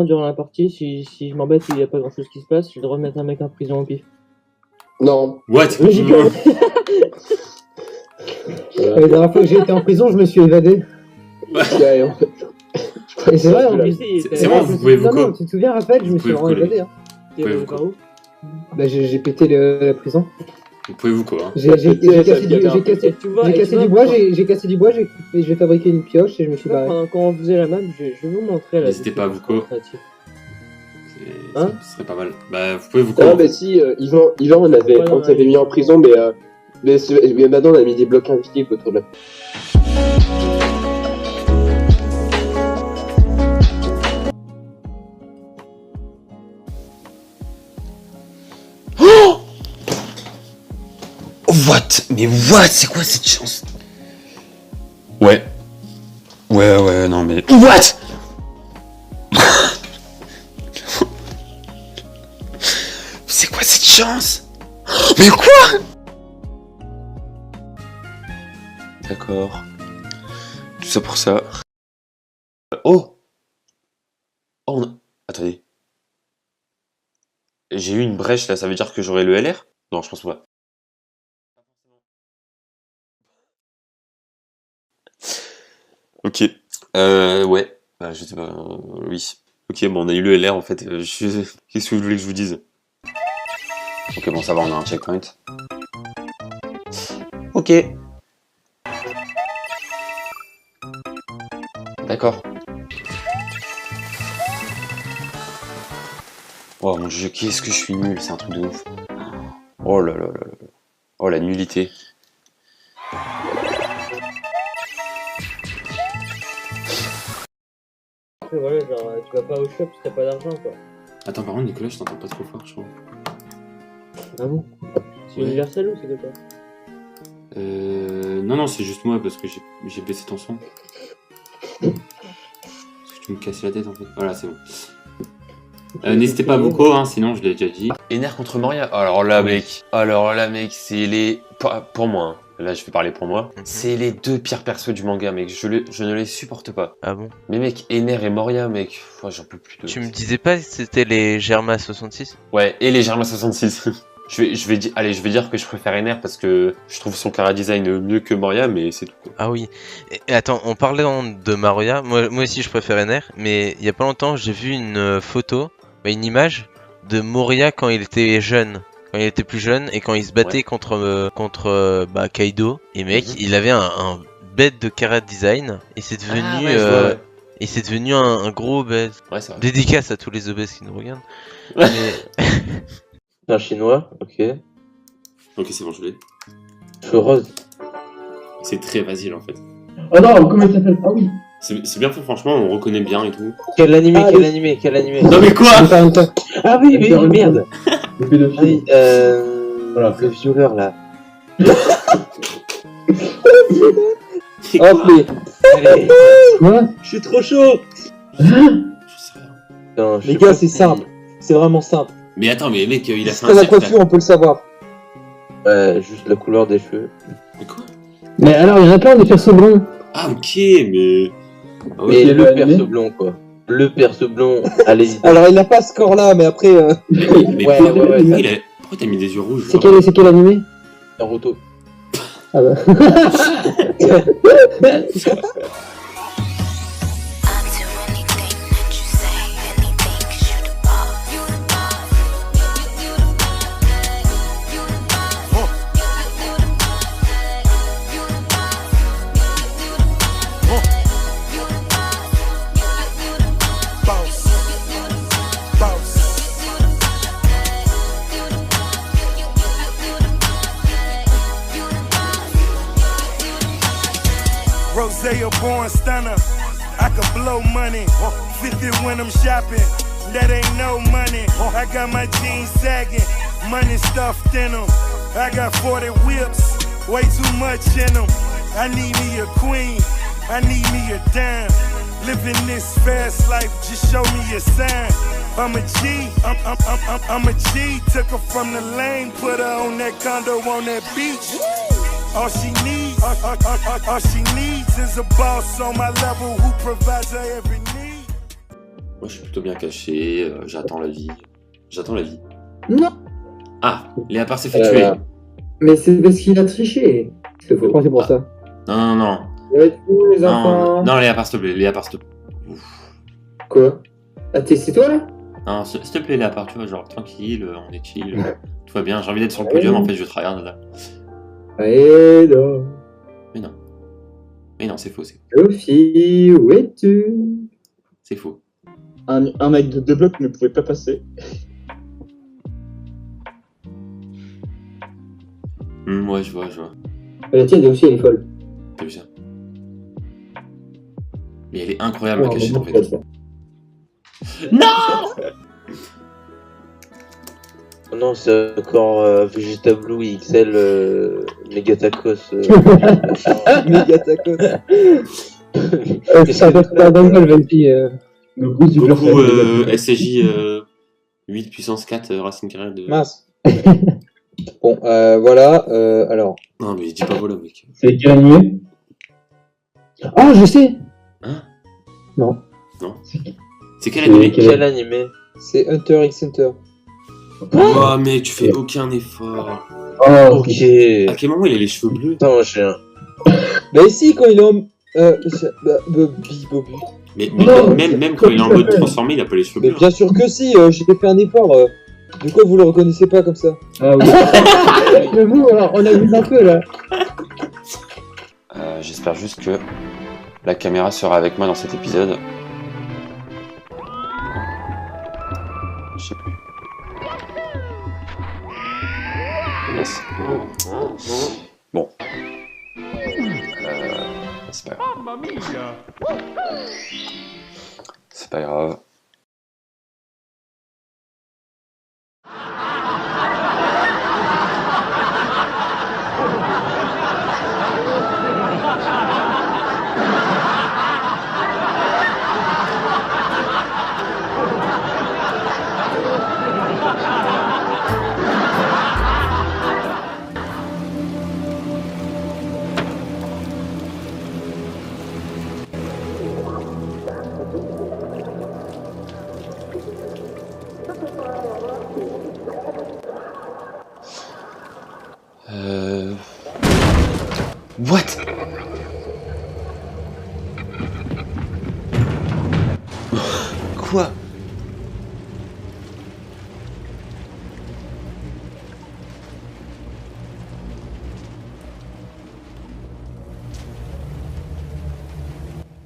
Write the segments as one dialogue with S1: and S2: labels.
S1: durant la partie, si je m'embête et il n'y a pas grand chose qui se passe, j'ai le droit de mettre un mec en prison au pif.
S2: Non.
S3: What?
S1: Logiquement.
S4: La dernière fois que j'ai été en prison, je me suis évadé. Et c'est vrai, en plus.
S3: C'est bon, vous pouvez vous
S4: Non, tu te souviens, Raphaël, je me suis vraiment évadé. Hein.
S1: Par où?
S4: Bah, j'ai pété la prison.
S3: Vous pouvez vous quoi?
S4: J'ai cassé du bois, j'ai fabriqué une pioche et je me suis barré.
S1: Pendant qu'on faisait la map, je vais vous montrer là.
S3: N'hésitez pas à vous co.
S1: Hein?
S3: Ce serait pas mal. Bah, vous pouvez vous co.
S2: Non, mais si, Yvan, on t'avait mis en prison, mais maintenant on a mis des blocs invisibles autour de la.
S3: What? Mais what? C'est quoi cette chance? Ouais, non mais... What? C'est quoi cette chance? Mais quoi? D'accord. Tout ça pour ça. Oh, attendez. J'ai eu une brèche là, ça veut dire que j'aurai le LR? Non, je pense pas. Ok. Ouais. Bah, je sais pas. Oui. Ok, bon, on a eu le LR en fait. Qu'est-ce que vous voulez que je vous dise? Ok, bon, ça va, on a un checkpoint. Ok. D'accord. Oh mon dieu, qu'est-ce que je suis nul, c'est un truc de ouf. Oh là là là là. Oh la nullité.
S1: Après, voilà, genre, tu vas pas au shop si t'as pas d'argent, quoi.
S3: Attends, par contre, Nicolas, je t'entends pas trop fort, je crois.
S1: Ah bon? C'est universel ou c'est quoi?
S3: Non, c'est juste moi parce que j'ai baissé ton son. Parce que tu me casses la tête en fait. Voilà, c'est bon. N'hésitez pas à vous co, hein, sinon je l'ai déjà dit. Ener contre Moria. Alors là, mec, c'est les. Pour moi, hein. Là, je vais parler pour moi. C'est les deux pires persos du manga, mec. Je ne les supporte pas.
S5: Ah bon?
S3: Mais mec, Ener et Moria, mec, j'en peux plus de.
S5: Tu me disais pas que c'était les Germa 66?
S3: Ouais, et les Germa 66. je vais dire que je préfère Ener parce que je trouve son chara design mieux que Moria, mais c'est tout quoi.
S5: Ah oui. Et attends, on parlait de Moria. Moi aussi, je préfère Ener, mais il y a pas longtemps, j'ai vu une photo, une image de Moria quand il était jeune. Quand il était plus jeune et quand il se battait contre Kaido. Et mec, il avait un bête de chara design et c'est devenu et c'est devenu un gros obèse.
S3: Ouais, c'est vrai.
S5: Dédicace à tous les obèses qui nous regardent.
S1: Un chinois, ok.
S3: Ok, c'est bon, je l'ai.
S1: Cheveux rose.
S3: C'est très facile en fait.
S4: Oh non, comment il s'appelle? Ah oui.
S3: C'est bien fait, franchement, on reconnaît bien et tout.
S1: Quel animé?
S3: Non mais quoi?
S1: Ah oui, merde.
S4: Le pédophile.
S1: Voilà, le violeur là.
S4: Hop, allez. Quoi?
S1: Je suis trop chaud. Non,
S4: Les gars, c'est simple. C'est vraiment simple.
S3: Mais attends, mais mec, il a fait
S4: C'est
S3: un
S4: la
S3: cercle.
S4: coiffure, on peut le savoir.
S1: Juste la couleur des cheveux.
S3: Mais quoi?
S4: Mais alors, il y en a plein des persos blonds.
S3: Ah ok, mais...
S1: Mais le perso blond quoi. Le perso blond, allez.
S4: Alors, il n'a pas ce corps-là, mais après...
S3: Mais
S1: Ouais.
S3: pourquoi t'as mis des yeux rouges?
S4: C'est quel animé?
S1: Naruto.
S4: Ah bah...
S6: Rose a born stunner. I could blow money. 50 when I'm shopping. That ain't no money. I got my jeans sagging. Money stuffed in them. I got 40 whips. Way too much in them. I need me a queen. I need me a dime. Living this fast life, just show me a sign. I'm a G, I'm a G. Took her from the lane, put her on that condo on that beach. All she needs is a boss on my level who provides her every need.
S3: Moi, je suis plutôt bien caché, j'attends la vie. J'attends la vie.
S4: Non.
S3: Ah, Léopard s'est fait tuer.
S4: Mais c'est parce qu'il a triché. C'est faux. Je crois que c'est pour ça.
S3: Non.
S4: Ouais, tous les enfants.
S3: Non, Léopard, s'il te plaît, Léopard, s'il te plaît.
S4: Quoi? Ah, c'est toi là?
S3: Non, s'il te plaît, Léopard, tu vois, genre, tranquille, on est chill. Tout va bien, j'ai envie d'être sur le podium, en fait, je tryhard là.
S4: Eh non.
S3: Mais non, c'est faux, c'est faux.
S4: Sophie, où es-tu?
S3: C'est faux.
S7: Un mec de 2 blocs ne pouvait pas passer.
S3: Ouais, je vois.
S4: La tienne aussi, elle est folle.
S3: T'as vu ça? Mais elle est incroyable, la cachette, en fait. Non!
S8: Oh non, c'est encore Vegeta Blue XL Megatacos.
S7: Megatacos.
S4: Ça va faire d'un mal, vas-y.
S3: Goku, SCJ 8 puissance 4, Racine Carrée de...
S7: Mince. Bon, voilà, alors.
S3: Non, mais dis pas voilà, mec.
S4: C'est quel animé? Ah, je sais.
S3: Hein?
S4: Non.
S3: C'est quel animé?
S8: Quel animé?
S7: C'est Hunter x Hunter.
S3: Oh, mec, tu fais aucun effort.
S4: Oh,
S8: Ok.
S3: À quel moment il a les cheveux bleus?
S8: Putain, moi j'ai un...
S7: Bah ici, quand il est en... Bobby.
S3: Mais
S4: Non,
S3: même quand il est en mode transformé, il a pas les cheveux
S7: Mais
S3: bleus.
S7: bien sûr que si, j'ai fait un effort. De quoi vous le reconnaissez pas comme ça?
S4: Ah oui. J'avoue, alors, on a vu un peu là.
S3: J'espère juste que la caméra sera avec moi dans cet épisode. Je sais plus. Yes. Bon. C'est pas grave. C'est pas grave. What? Quoi?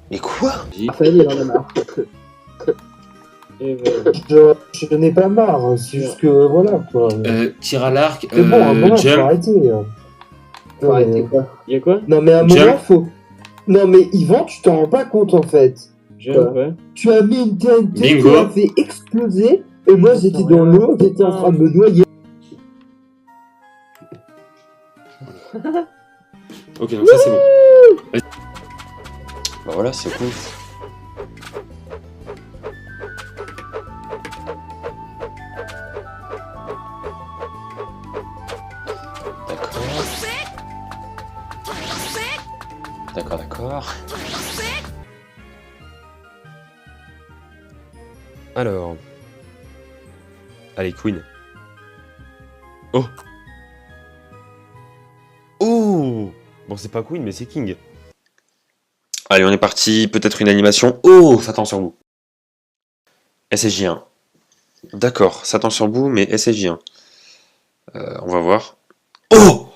S3: Mais quoi?
S4: Raphaël, il en a marre.
S9: Je n'ai pas marre, c'est juste que voilà quoi.
S3: Tir à l'arc,
S9: C'est bon, à un moment, faut
S3: jump.
S9: arrêter.
S4: Faut arrêter quoi?
S1: Y'a quoi?
S9: Non mais à un
S3: Jump.
S9: moment, faut... Non mais Yvan, tu t'en rends pas compte en fait.
S1: Ouais.
S9: Tu as mis une TNT,
S3: Bingo.
S9: tu l'as fait exploser, et moi j'étais dans l'eau, j'étais en train de me noyer.
S3: Ok, donc ça c'est bon. Vas-y. Bah voilà, c'est cool. D'accord.
S10: Alors. Allez, Queen. Oh! Oh! Bon, c'est pas Queen, mais c'est King.
S3: Allez, on est parti. Peut-être une animation. Oh, Satan sur bout. SSJ1. D'accord, Satan sur bout, mais SSJ1. On va voir. Oh!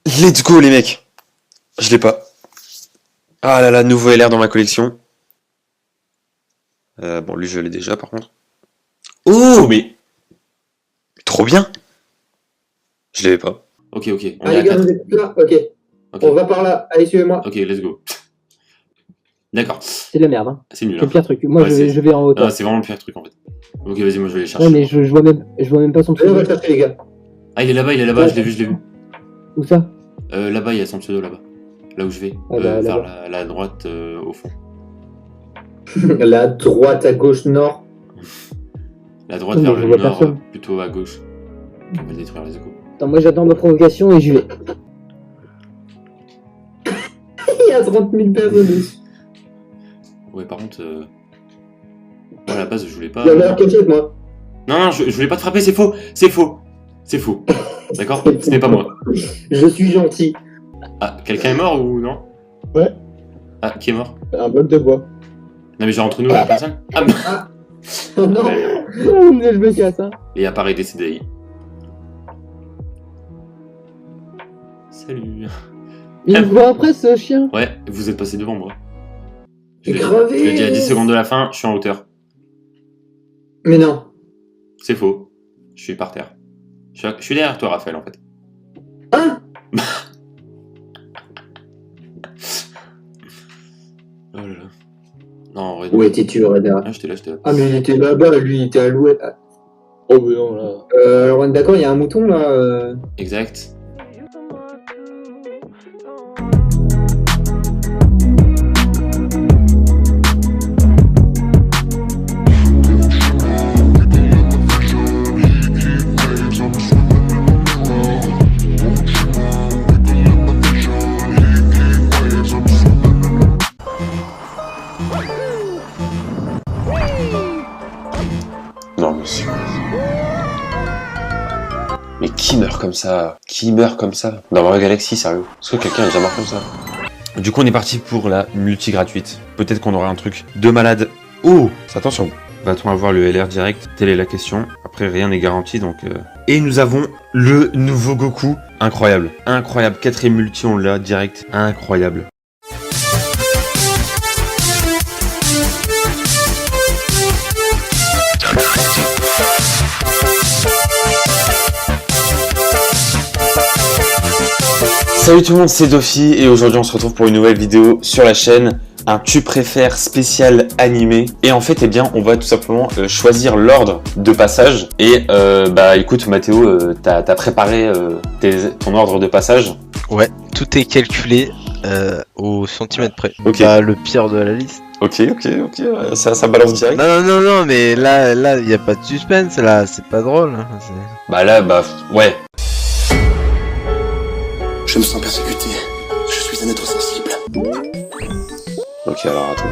S3: Let's go, les mecs! Je l'ai pas. Ah là là, nouveau LR dans ma collection. Bon, lui, je l'ai déjà, par contre. Oh, mais... Trop bien! Je l'avais pas. Ok, on est
S4: Ah,
S3: à
S4: les gars,
S3: 4.
S4: vous êtes là? Ok. On va par là. Allez, suivez-moi.
S3: Ok, let's go. D'accord.
S4: C'est de la merde, hein.
S3: C'est nul.
S4: C'est le pire truc. Moi,
S3: Ouais,
S4: je vais en hauteur.
S3: Ah, c'est vraiment le pire truc, en fait. Ok, vas-y, moi, je vais les chercher.
S4: Ouais, mais je vois même pas son
S9: Allez, on va
S4: pseudo.
S9: le chercher les gars.
S3: Ah, il est là-bas, je l'ai vu.
S4: Où ça?
S3: Là-bas, il y a son pseudo, là-bas. Là où je vais.
S4: Ah, bah,
S3: vers
S4: là-bas.
S3: la droite, au fond.
S9: La droite à gauche nord.
S3: La droite
S4: Non,
S3: vers
S4: mais
S3: le
S4: je vois
S3: nord,
S4: personne.
S3: plutôt à gauche. On va le détruire, les échos.
S4: Attends, moi j'attends ma provocation et j'y vais.
S9: Il y a 30 000 personnes dessus.
S3: Ouais, par contre, Moi, à la base, je voulais pas.
S2: Il y en a un qui est moi.
S3: Non, je voulais pas te frapper, c'est faux. C'est faux. C'est faux. D'accord? Ce n'est pas moi.
S2: Je suis gentil.
S3: Ah, quelqu'un est mort ou non?
S2: Ouais.
S3: Ah, qui est mort?
S2: Un bloc de bois.
S3: Non, mais genre entre nous, la personne? Ah, bah.
S2: Oh non.
S3: Ouais.
S1: Je me casse, hein.
S3: Et apparaît décédé. Salut.
S1: Il me voit après, ce chien.
S3: Ouais, vous êtes passé devant moi. Je
S2: J'ai
S3: l'ai
S2: crevé.
S3: dit à 10 secondes de la fin, je suis en hauteur.
S2: Mais non.
S3: C'est faux. Je suis par terre. Je suis derrière toi, Raphaël, en fait.
S2: Hein?
S3: Oh là là. Non, en vrai.
S2: Où étais-tu, Reda?
S3: Ah, j'étais là.
S2: Ah, mais il était là-bas, lui, il était à l'ouest.
S7: Oh, mais non, là.
S4: Alors, on est d'accord, il y a un mouton là.
S3: Exact. Non, monsieur. Mais qui meurt comme ça? Qui meurt comme ça? Dans Mario Galaxy, sérieux? Est-ce que quelqu'un est déjà mort comme ça?
S10: Du coup, on est parti pour la multi gratuite. Peut-être qu'on aura un truc de malade. Oh, attention. Va-t-on avoir le LR direct? Telle est la question. Après, rien n'est garanti, donc... Et nous avons le nouveau Goku. Incroyable. Incroyable. 4ème multi, on l'a direct. Incroyable.
S3: Salut tout le monde, c'est Dofi et aujourd'hui on se retrouve pour une nouvelle vidéo sur la chaîne, un tu préfères spécial animé. Et en fait, eh bien, on va tout simplement choisir l'ordre de passage. Et bah écoute Mathéo, t'as préparé ton ordre de passage?
S5: Ouais, tout est calculé au centimètre près.
S3: Ok.
S5: Bah, le pire de la liste.
S3: Ok, ça balance direct.
S5: Non, mais là, y a pas de suspense, là, c'est pas drôle. Hein,
S3: Bah là, bah ouais.
S6: Je me sens persécuté. Je suis un être sensible.
S3: Ok, alors attends.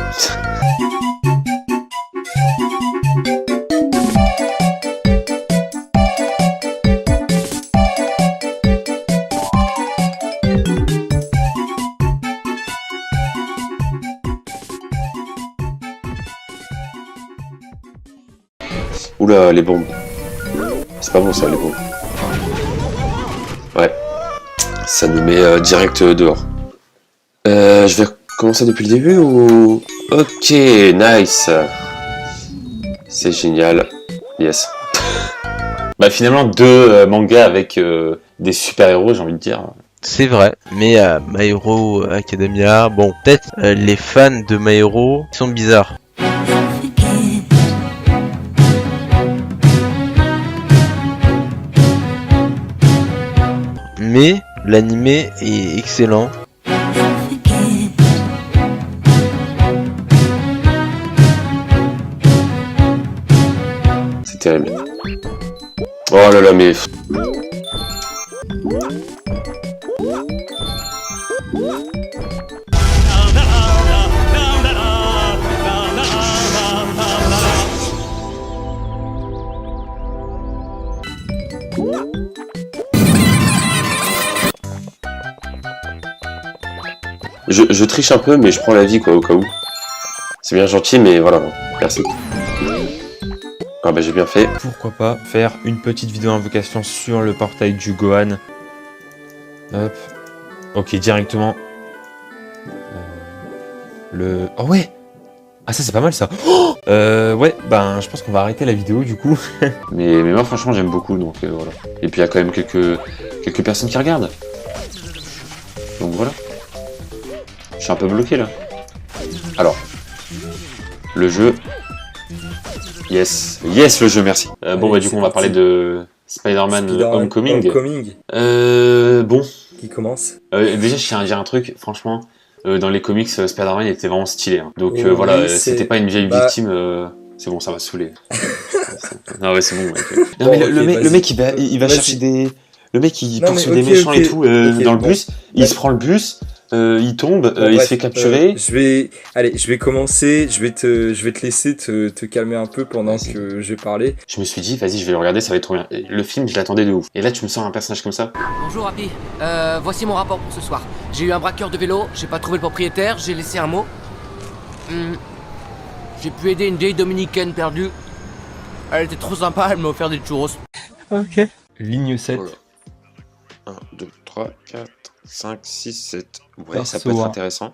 S3: Oula, les bombes. C'est pas bon ça, les bombes. Ouais. Ça nous met direct dehors. Je vais commencer depuis le début ou... Ok, nice. C'est génial. Yes. Bah finalement, deux mangas avec des super-héros, j'ai envie de dire.
S5: C'est vrai, mais My Hero Academia, bon, peut-être les fans de My Hero sont bizarres. Mais l'animé est excellent.
S3: C'est terrible. Oh là là, mais... Je triche un peu, mais je prends la vie, quoi, au cas où. C'est bien gentil, mais voilà. Merci. Ah bah j'ai bien fait.
S10: Pourquoi pas faire une petite vidéo invocation sur le portail du Gohan. Hop. Ok, directement. Oh ouais. Ah ça c'est pas mal ça. Oh ouais, ben je pense qu'on va arrêter la vidéo du coup.
S3: mais moi franchement j'aime beaucoup, donc voilà. Et puis il y a quand même quelques personnes qui regardent. Donc voilà. Je suis un peu bloqué là. Alors. Le jeu. Yes, le jeu, merci. Bon bah du coup on va parler de Spider-Man Homecoming. Bon.
S11: Qui commence.
S3: Déjà je tiens à dire un truc, franchement, dans les comics, Spider-Man était vraiment stylé. Hein. Donc voilà, c'était pas une vieille victime, c'est bon, ça va saouler. Non ouais c'est bon. Ouais. Non mais le mec il va chercher des... Le mec il poursuit des méchants et tout dans le bus, il se prend le bus,
S10: il tombe,
S11: Bon,
S10: il se
S11: bref,
S10: fait capturer.
S11: je vais commencer, je vais te laisser te calmer un peu pendant
S10: Vas-y.
S11: que je vais parler.
S10: Je me suis dit, vas-y, je vais le regarder, ça va être trop bien. Et le film, je l'attendais de ouf. Et là, tu me sors un personnage comme ça.
S12: Bonjour Happy, voici mon rapport pour ce soir. J'ai eu un braqueur de vélo, j'ai pas trouvé le propriétaire, j'ai laissé un mot. J'ai pu aider une vieille dominicaine perdue. Elle était trop sympa, elle m'a offert des churros.
S11: Ok. Ligne 7.
S10: Voilà. 1, 2, 3, 4, 5, 6, 7. Ouais,
S11: Perso
S10: ça peut être
S11: 1.
S10: intéressant.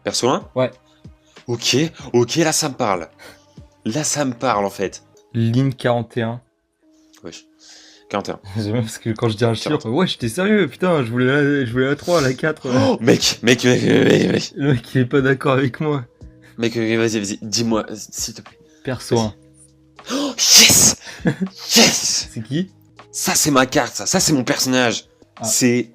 S10: Perso 1
S11: Ouais.
S10: Ok, là ça me parle. Là ça me parle en fait.
S11: Ligne 41.
S10: Wesh. 41.
S11: J'aime bien parce que quand je dis un chiffre, ouais, j'étais sérieux, putain, je voulais la 3, la 4.
S10: Oh, mec.
S11: Le mec, il est pas d'accord avec moi.
S10: Mec, vas-y, dis-moi, s'il te plaît.
S11: Perso 1.
S10: Oh, yes. Yes.
S11: C'est qui?
S10: Ça c'est ma carte, ça c'est mon personnage.
S11: Ah.
S10: C'est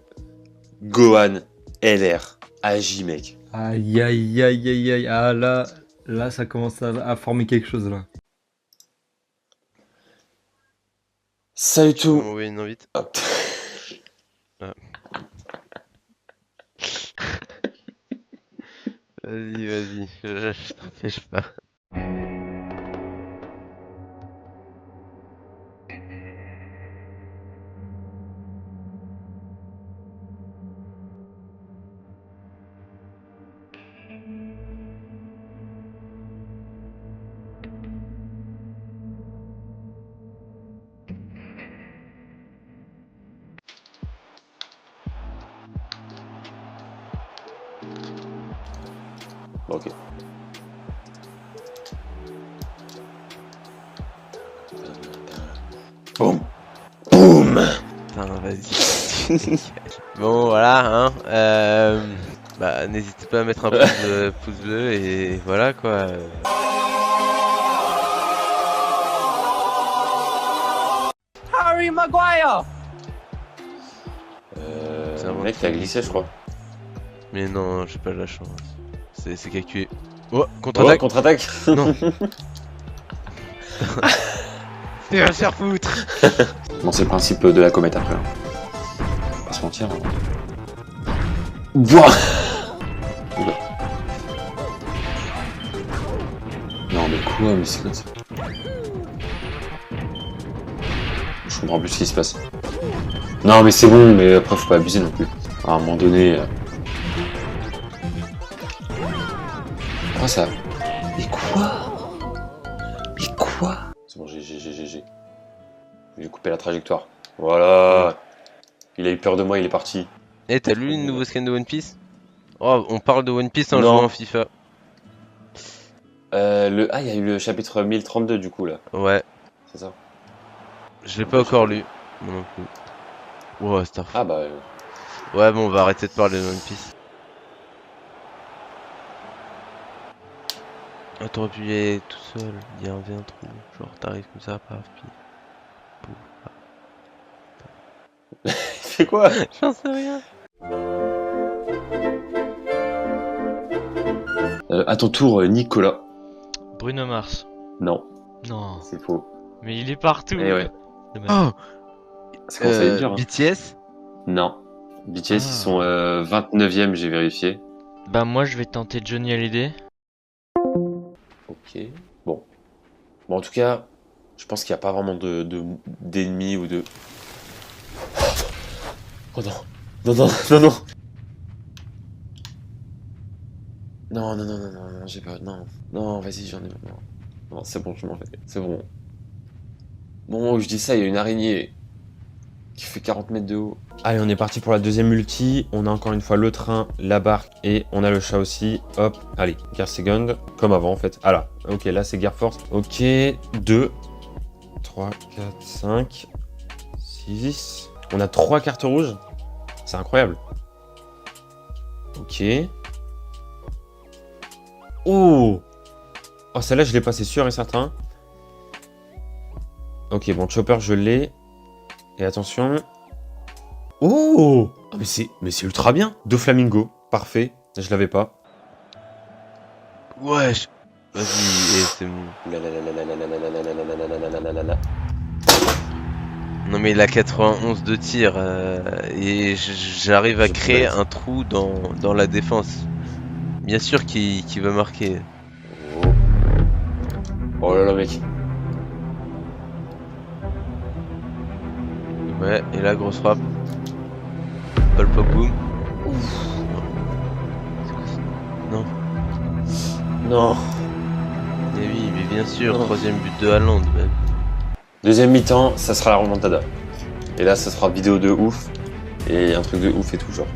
S10: Gohan LR. Agi, mec.
S11: Aïe aïe aïe aïe aïe. Ah là ça commence à former quelque chose là.
S10: Salut tout.
S5: Oui, une invite.
S10: Hop.
S5: Ah. Vas-y, je t'empêche pas.
S10: Ok. Boum. Boum.
S5: Putain, vas-y. Bon, voilà, hein. Bah, n'hésitez pas à mettre un pouce bleu et voilà quoi.
S12: Harry Maguire.
S5: C'est un bon
S10: Mec, t'as glissé, je crois.
S5: Mais non, j'ai pas la chance. C'est calculé. Oh,
S10: Ouais,
S5: contre-attaque.
S10: contre-attaque.
S5: Non. C'est un faire foutre.
S10: Bon, c'est le principe de la comète après. Hein. On va pas se mentir. Hein. Ouah. Oula. Non, mais quoi? Mais c'est quoi ça? Je comprends plus ce qui se passe. Non, mais c'est bon, mais après, faut pas abuser non plus. À un moment donné. Quoi ça? Mais quoi? Mais quoi? C'est bon, j'ai. Je lui ai coupé la trajectoire. Voilà. Il a eu peur de moi, il est parti.
S5: Eh, t'as lu le nouveau scan de One Piece? Oh, on parle de One Piece en
S10: Non.
S5: jouant à FIFA.
S10: Il y a eu le chapitre 1032 du coup là.
S5: Ouais.
S10: C'est ça.
S5: Je l'ai pas encore lu. Moi non plus. Ouais, c'est
S10: Ah bah.
S5: Ouais, bon, on va arrêter de parler de One Piece. Ah, t'aurais pu y aller tout seul. Il y a un V1 trou. Genre, t'arrives comme ça, paf, puis. Pouf.
S10: Il fait quoi?
S5: J'en sais rien.
S10: À ton tour, Nicolas.
S13: Bruno Mars.
S10: Non,
S13: Non.
S10: c'est faux.
S13: Mais il est partout.
S10: Eh ouais.
S5: Oh
S10: Ça commence à être dur. Hein.
S5: BTS?
S10: Non. BTS, ils sont 29ème, j'ai vérifié.
S13: Bah moi je vais tenter Johnny Hallyday.
S10: Ok. Bon. Bon, en tout cas, je pense qu'il n'y a pas vraiment d'ennemis ou de... Oh non. Non. Non, j'ai pas... Non, vas-y, j'en ai... Non, c'est bon, je m'en vais. C'est bon. Bon, je dis ça, il y a une araignée qui fait 40 mètres de haut. Allez, on est parti pour la deuxième multi. On a encore une fois le train, la barque et on a le chat aussi. Hop, allez, Gear Second, comme avant en fait. Ah là, ok, là c'est Gear Force. Ok, 2, 3, 4, 5, 6. On a 3 cartes rouges. C'est incroyable. Ok. Oh, celle-là je l'ai passé sûr et certain. Ok, bon, Chopper je l'ai. Et attention. Oh, mais c'est ultra bien. 2 flamingos, parfait. Je l'avais pas.
S5: Wesh. Vas-y, c'est bon. Non mais il a 91 de tir et j'arrive à créer un trou dans la défense. Bien sûr qu'il va marquer.
S10: Oh là là, mec.
S5: Ouais, et là, grosse frappe. Pop boom. Non.
S10: Non.
S5: Et oui, mais bien sûr, troisième but de Haaland même.
S10: Deuxième mi-temps, ça sera la remontada. Et là, ça sera vidéo de ouf. Et un truc de ouf et tout, genre.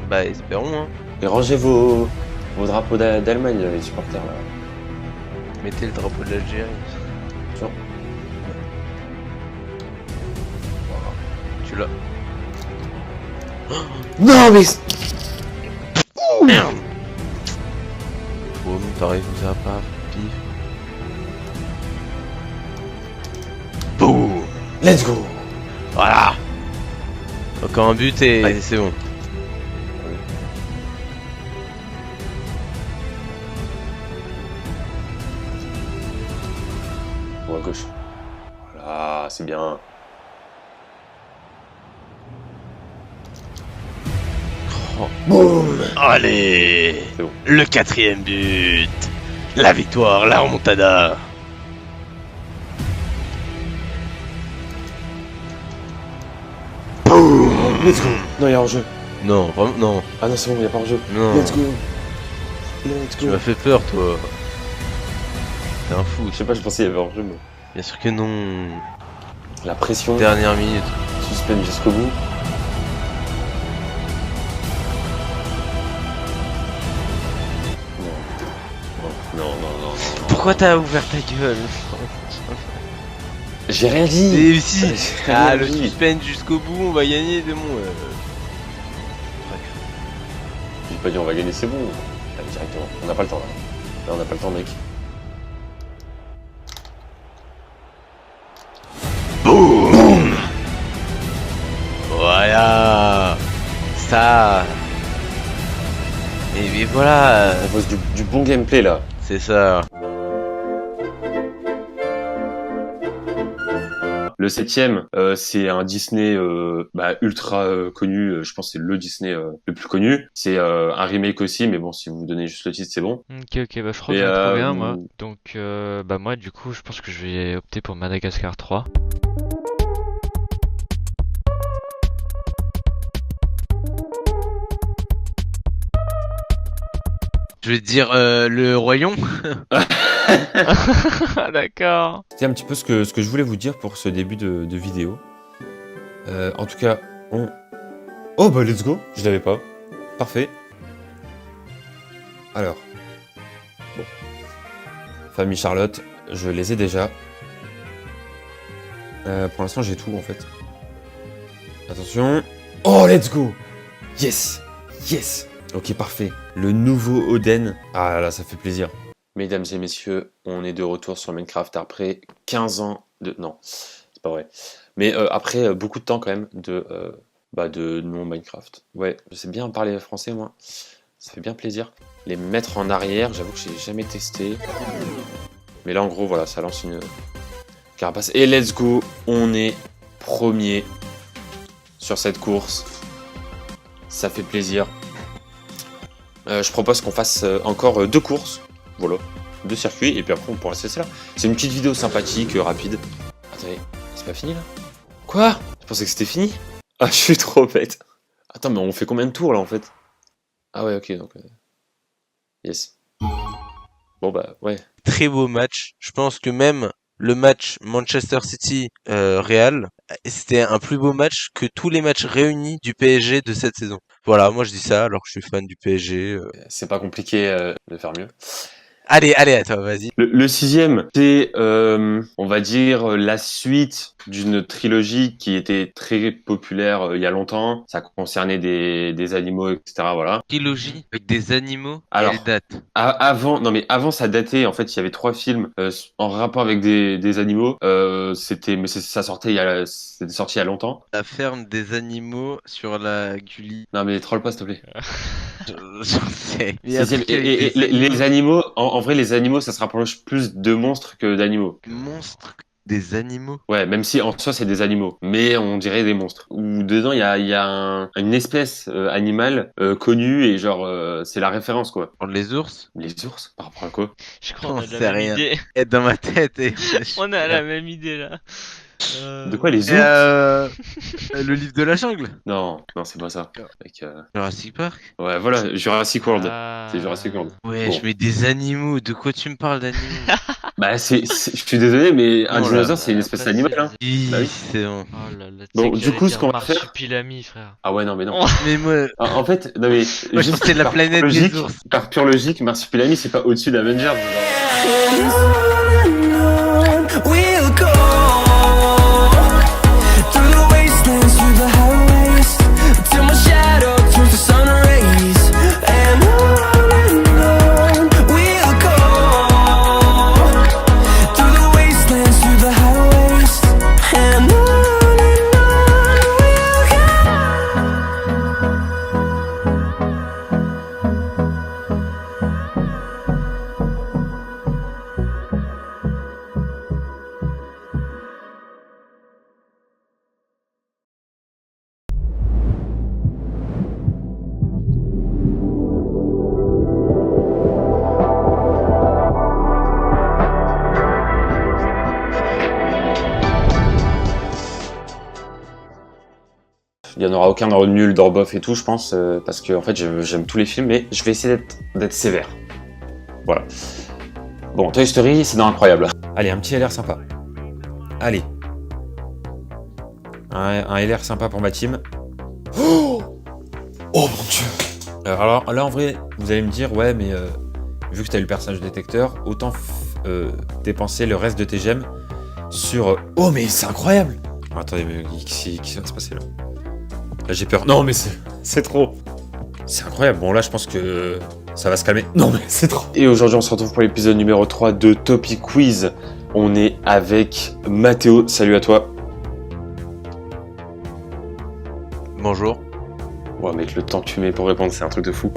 S5: Bah, espérons, hein.
S10: Et rangez vos drapeaux d'Allemagne, les supporters, là.
S5: Mettez le drapeau de l'Algérie.
S10: Tiens.
S5: Tu l'as.
S10: Non, mais...
S5: Merde. Boum, pareil, vous a pas pif. Boum.
S10: Let's go.
S5: Voilà. Encore un but et c'est bon.
S10: Bon, à gauche. Voilà, c'est bien.
S5: Oh. Boum. Allez,
S10: bon.
S5: Le 4e but. La victoire, la remontada. Boum.
S10: Let's go. Non, il y a hors-jeu.
S5: Non, non.
S10: Ah non, c'est bon, il n'y a pas hors-jeu.
S5: Non.
S10: Let's go. Let's go.
S5: Tu m'as fait peur, toi. T'es un fou.
S10: Je sais pas, je pensais qu'il y avait hors-jeu, mais...
S5: Bien sûr que non.
S10: La pression.
S5: Dernière minute.
S10: Suspense jusqu'au bout. Non.
S5: Pourquoi t'as ouvert ta gueule?
S10: J'ai rien dit.
S5: Et si. Ah, le suspense jusqu'au bout, on va gagner, démon.
S10: J'ai pas dit on va gagner, c'est bon. Allez, directement. On n'a pas le temps là. Là, on n'a pas le temps, mec.
S5: Boum. Voilà. Ça. Et voilà.
S10: On pose du bon gameplay là.
S5: C'est ça.
S10: Le 7ème, c'est un Disney ultra connu. Je pense que c'est le Disney le plus connu. C'est un remake aussi, mais bon, si vous donnez juste le titre, c'est bon.
S13: Ok, bah je crois que j'en ai trouvé un, moi. Donc, bah moi, du coup, je pense que je vais opter pour Madagascar 3.
S5: Je vais te dire le royaume.
S13: D'accord.
S10: C'était un petit peu ce que je voulais vous dire pour ce début de vidéo. En tout cas, Oh bah let's go. Je l'avais pas. Parfait. Alors. Bon. Famille Charlotte, je les ai déjà. Pour l'instant, j'ai tout en fait. Attention. Oh, let's go. Yes. Yes. Ok, parfait. Le nouveau Oden. Ah là, ça fait plaisir. Mesdames et messieurs, on est de retour sur Minecraft après 15 ans de... Non, c'est pas vrai. Mais après beaucoup de temps quand même de non-Minecraft. Ouais, je sais bien parler français moi. Ça fait bien plaisir. Les mettre en arrière, j'avoue que j'ai jamais testé. Mais là en gros, voilà, ça lance une carapace. Et let's go, on est premier sur cette course. Ça fait plaisir. Je propose qu'on fasse encore 2 courses. Voilà, 2 circuits, et puis après on pourra se laisser là. C'est une petite vidéo sympathique, rapide. Attendez, c'est pas fini là? Quoi? Je pensais que c'était fini? Ah, je suis trop bête. Attends, mais on fait combien de tours là en fait? Ah ouais, ok, donc... Yes. Bon bah, ouais.
S5: Très beau match. Je pense que même le match Manchester City-Real, c'était un plus beau match que tous les matchs réunis du PSG de cette saison. Voilà, moi je dis ça alors que je suis fan du PSG.
S10: C'est pas compliqué de faire mieux.
S5: Allez, à toi, vas-y.
S10: Le 6ème, c'est, on va dire, la suite d'une trilogie qui était très populaire il y a longtemps. Ça concernait des animaux, etc. Voilà.
S5: Trilogie avec des animaux.
S10: Alors,
S5: quelle date?
S10: Avant ça datait. En fait, il y avait 3 films en rapport avec des animaux. Ça sortait c'était sorti il y a longtemps.
S5: La ferme des animaux sur la Gulli.
S10: Non mais troll pas s'il te plaît.
S5: J'en sais.
S10: Et les animaux, en vrai, les animaux, ça se rapproche plus de monstres que d'animaux.
S5: Monstres Des animaux?
S10: Ouais, même si en soi c'est des animaux, mais on dirait des monstres. Ou dedans il y a une espèce animale connue et genre c'est la référence quoi.
S5: Les ours?
S10: Les ours? Par rapport à quoi?
S13: Je crois qu'on a
S5: sait
S13: la même
S5: rien.
S13: idée.
S5: Et dans ma tête.
S13: On a la même idée là.
S10: De quoi les ours?
S5: Le livre de la jungle?
S10: Non, c'est pas ça. Avec,
S5: Jurassic Park?
S10: Ouais, voilà, Jurassic World. C'est Jurassic World.
S5: Ouais,
S10: Bon.
S5: je mets des animaux. De quoi tu me parles d'animaux?
S10: Bah, je suis désolé, mais un dinosaure, c'est une espèce animale, hein.
S5: Oui,
S10: Bah oui.
S5: c'est bon.
S13: Oh là là,
S10: Bon, du coup, ce qu'on va faire.
S13: Marsupilami, frère.
S10: Ah ouais, non, mais non.
S5: Mais moi.
S10: En fait, non, mais.
S5: Moi,
S10: juste
S5: c'était la
S10: par
S5: planète
S10: pure
S5: des
S10: logique,
S5: ours.
S10: Par pure logique, Marsupilami, c'est pas au-dessus d'Avengers.
S6: We'll go through the wastelands, through the highways, till my shadow turns to sun rays. And on we'll go through the wastelands, through the highways. And on we'll go.
S10: Il y en aura aucun dans nul, dans bof et tout, je pense, parce que en fait, j'aime tous les films, mais je vais essayer d'être sévère. Voilà. Bon, Toy Story, c'est dans Incroyable. Allez, un petit LR sympa. Allez. Un LR sympa pour ma team. Oh mon dieu. Alors là, en vrai, vous allez me dire, ouais, mais vu que t'as eu le personnage détecteur, autant dépenser le reste de tes gemmes sur... Oh, mais c'est incroyable. Attendez, mais qui va se passer là? Là, j'ai peur. Non, mais c'est trop. C'est incroyable. Bon, là, je pense que ça va se calmer. Non, mais c'est trop. Et aujourd'hui, on se retrouve pour l'épisode numéro 3 de Topic Quiz. On est avec Mathéo. Salut à toi.
S5: Bonjour.
S10: Ouais, mec, le temps que tu mets pour répondre, c'est un truc de fou.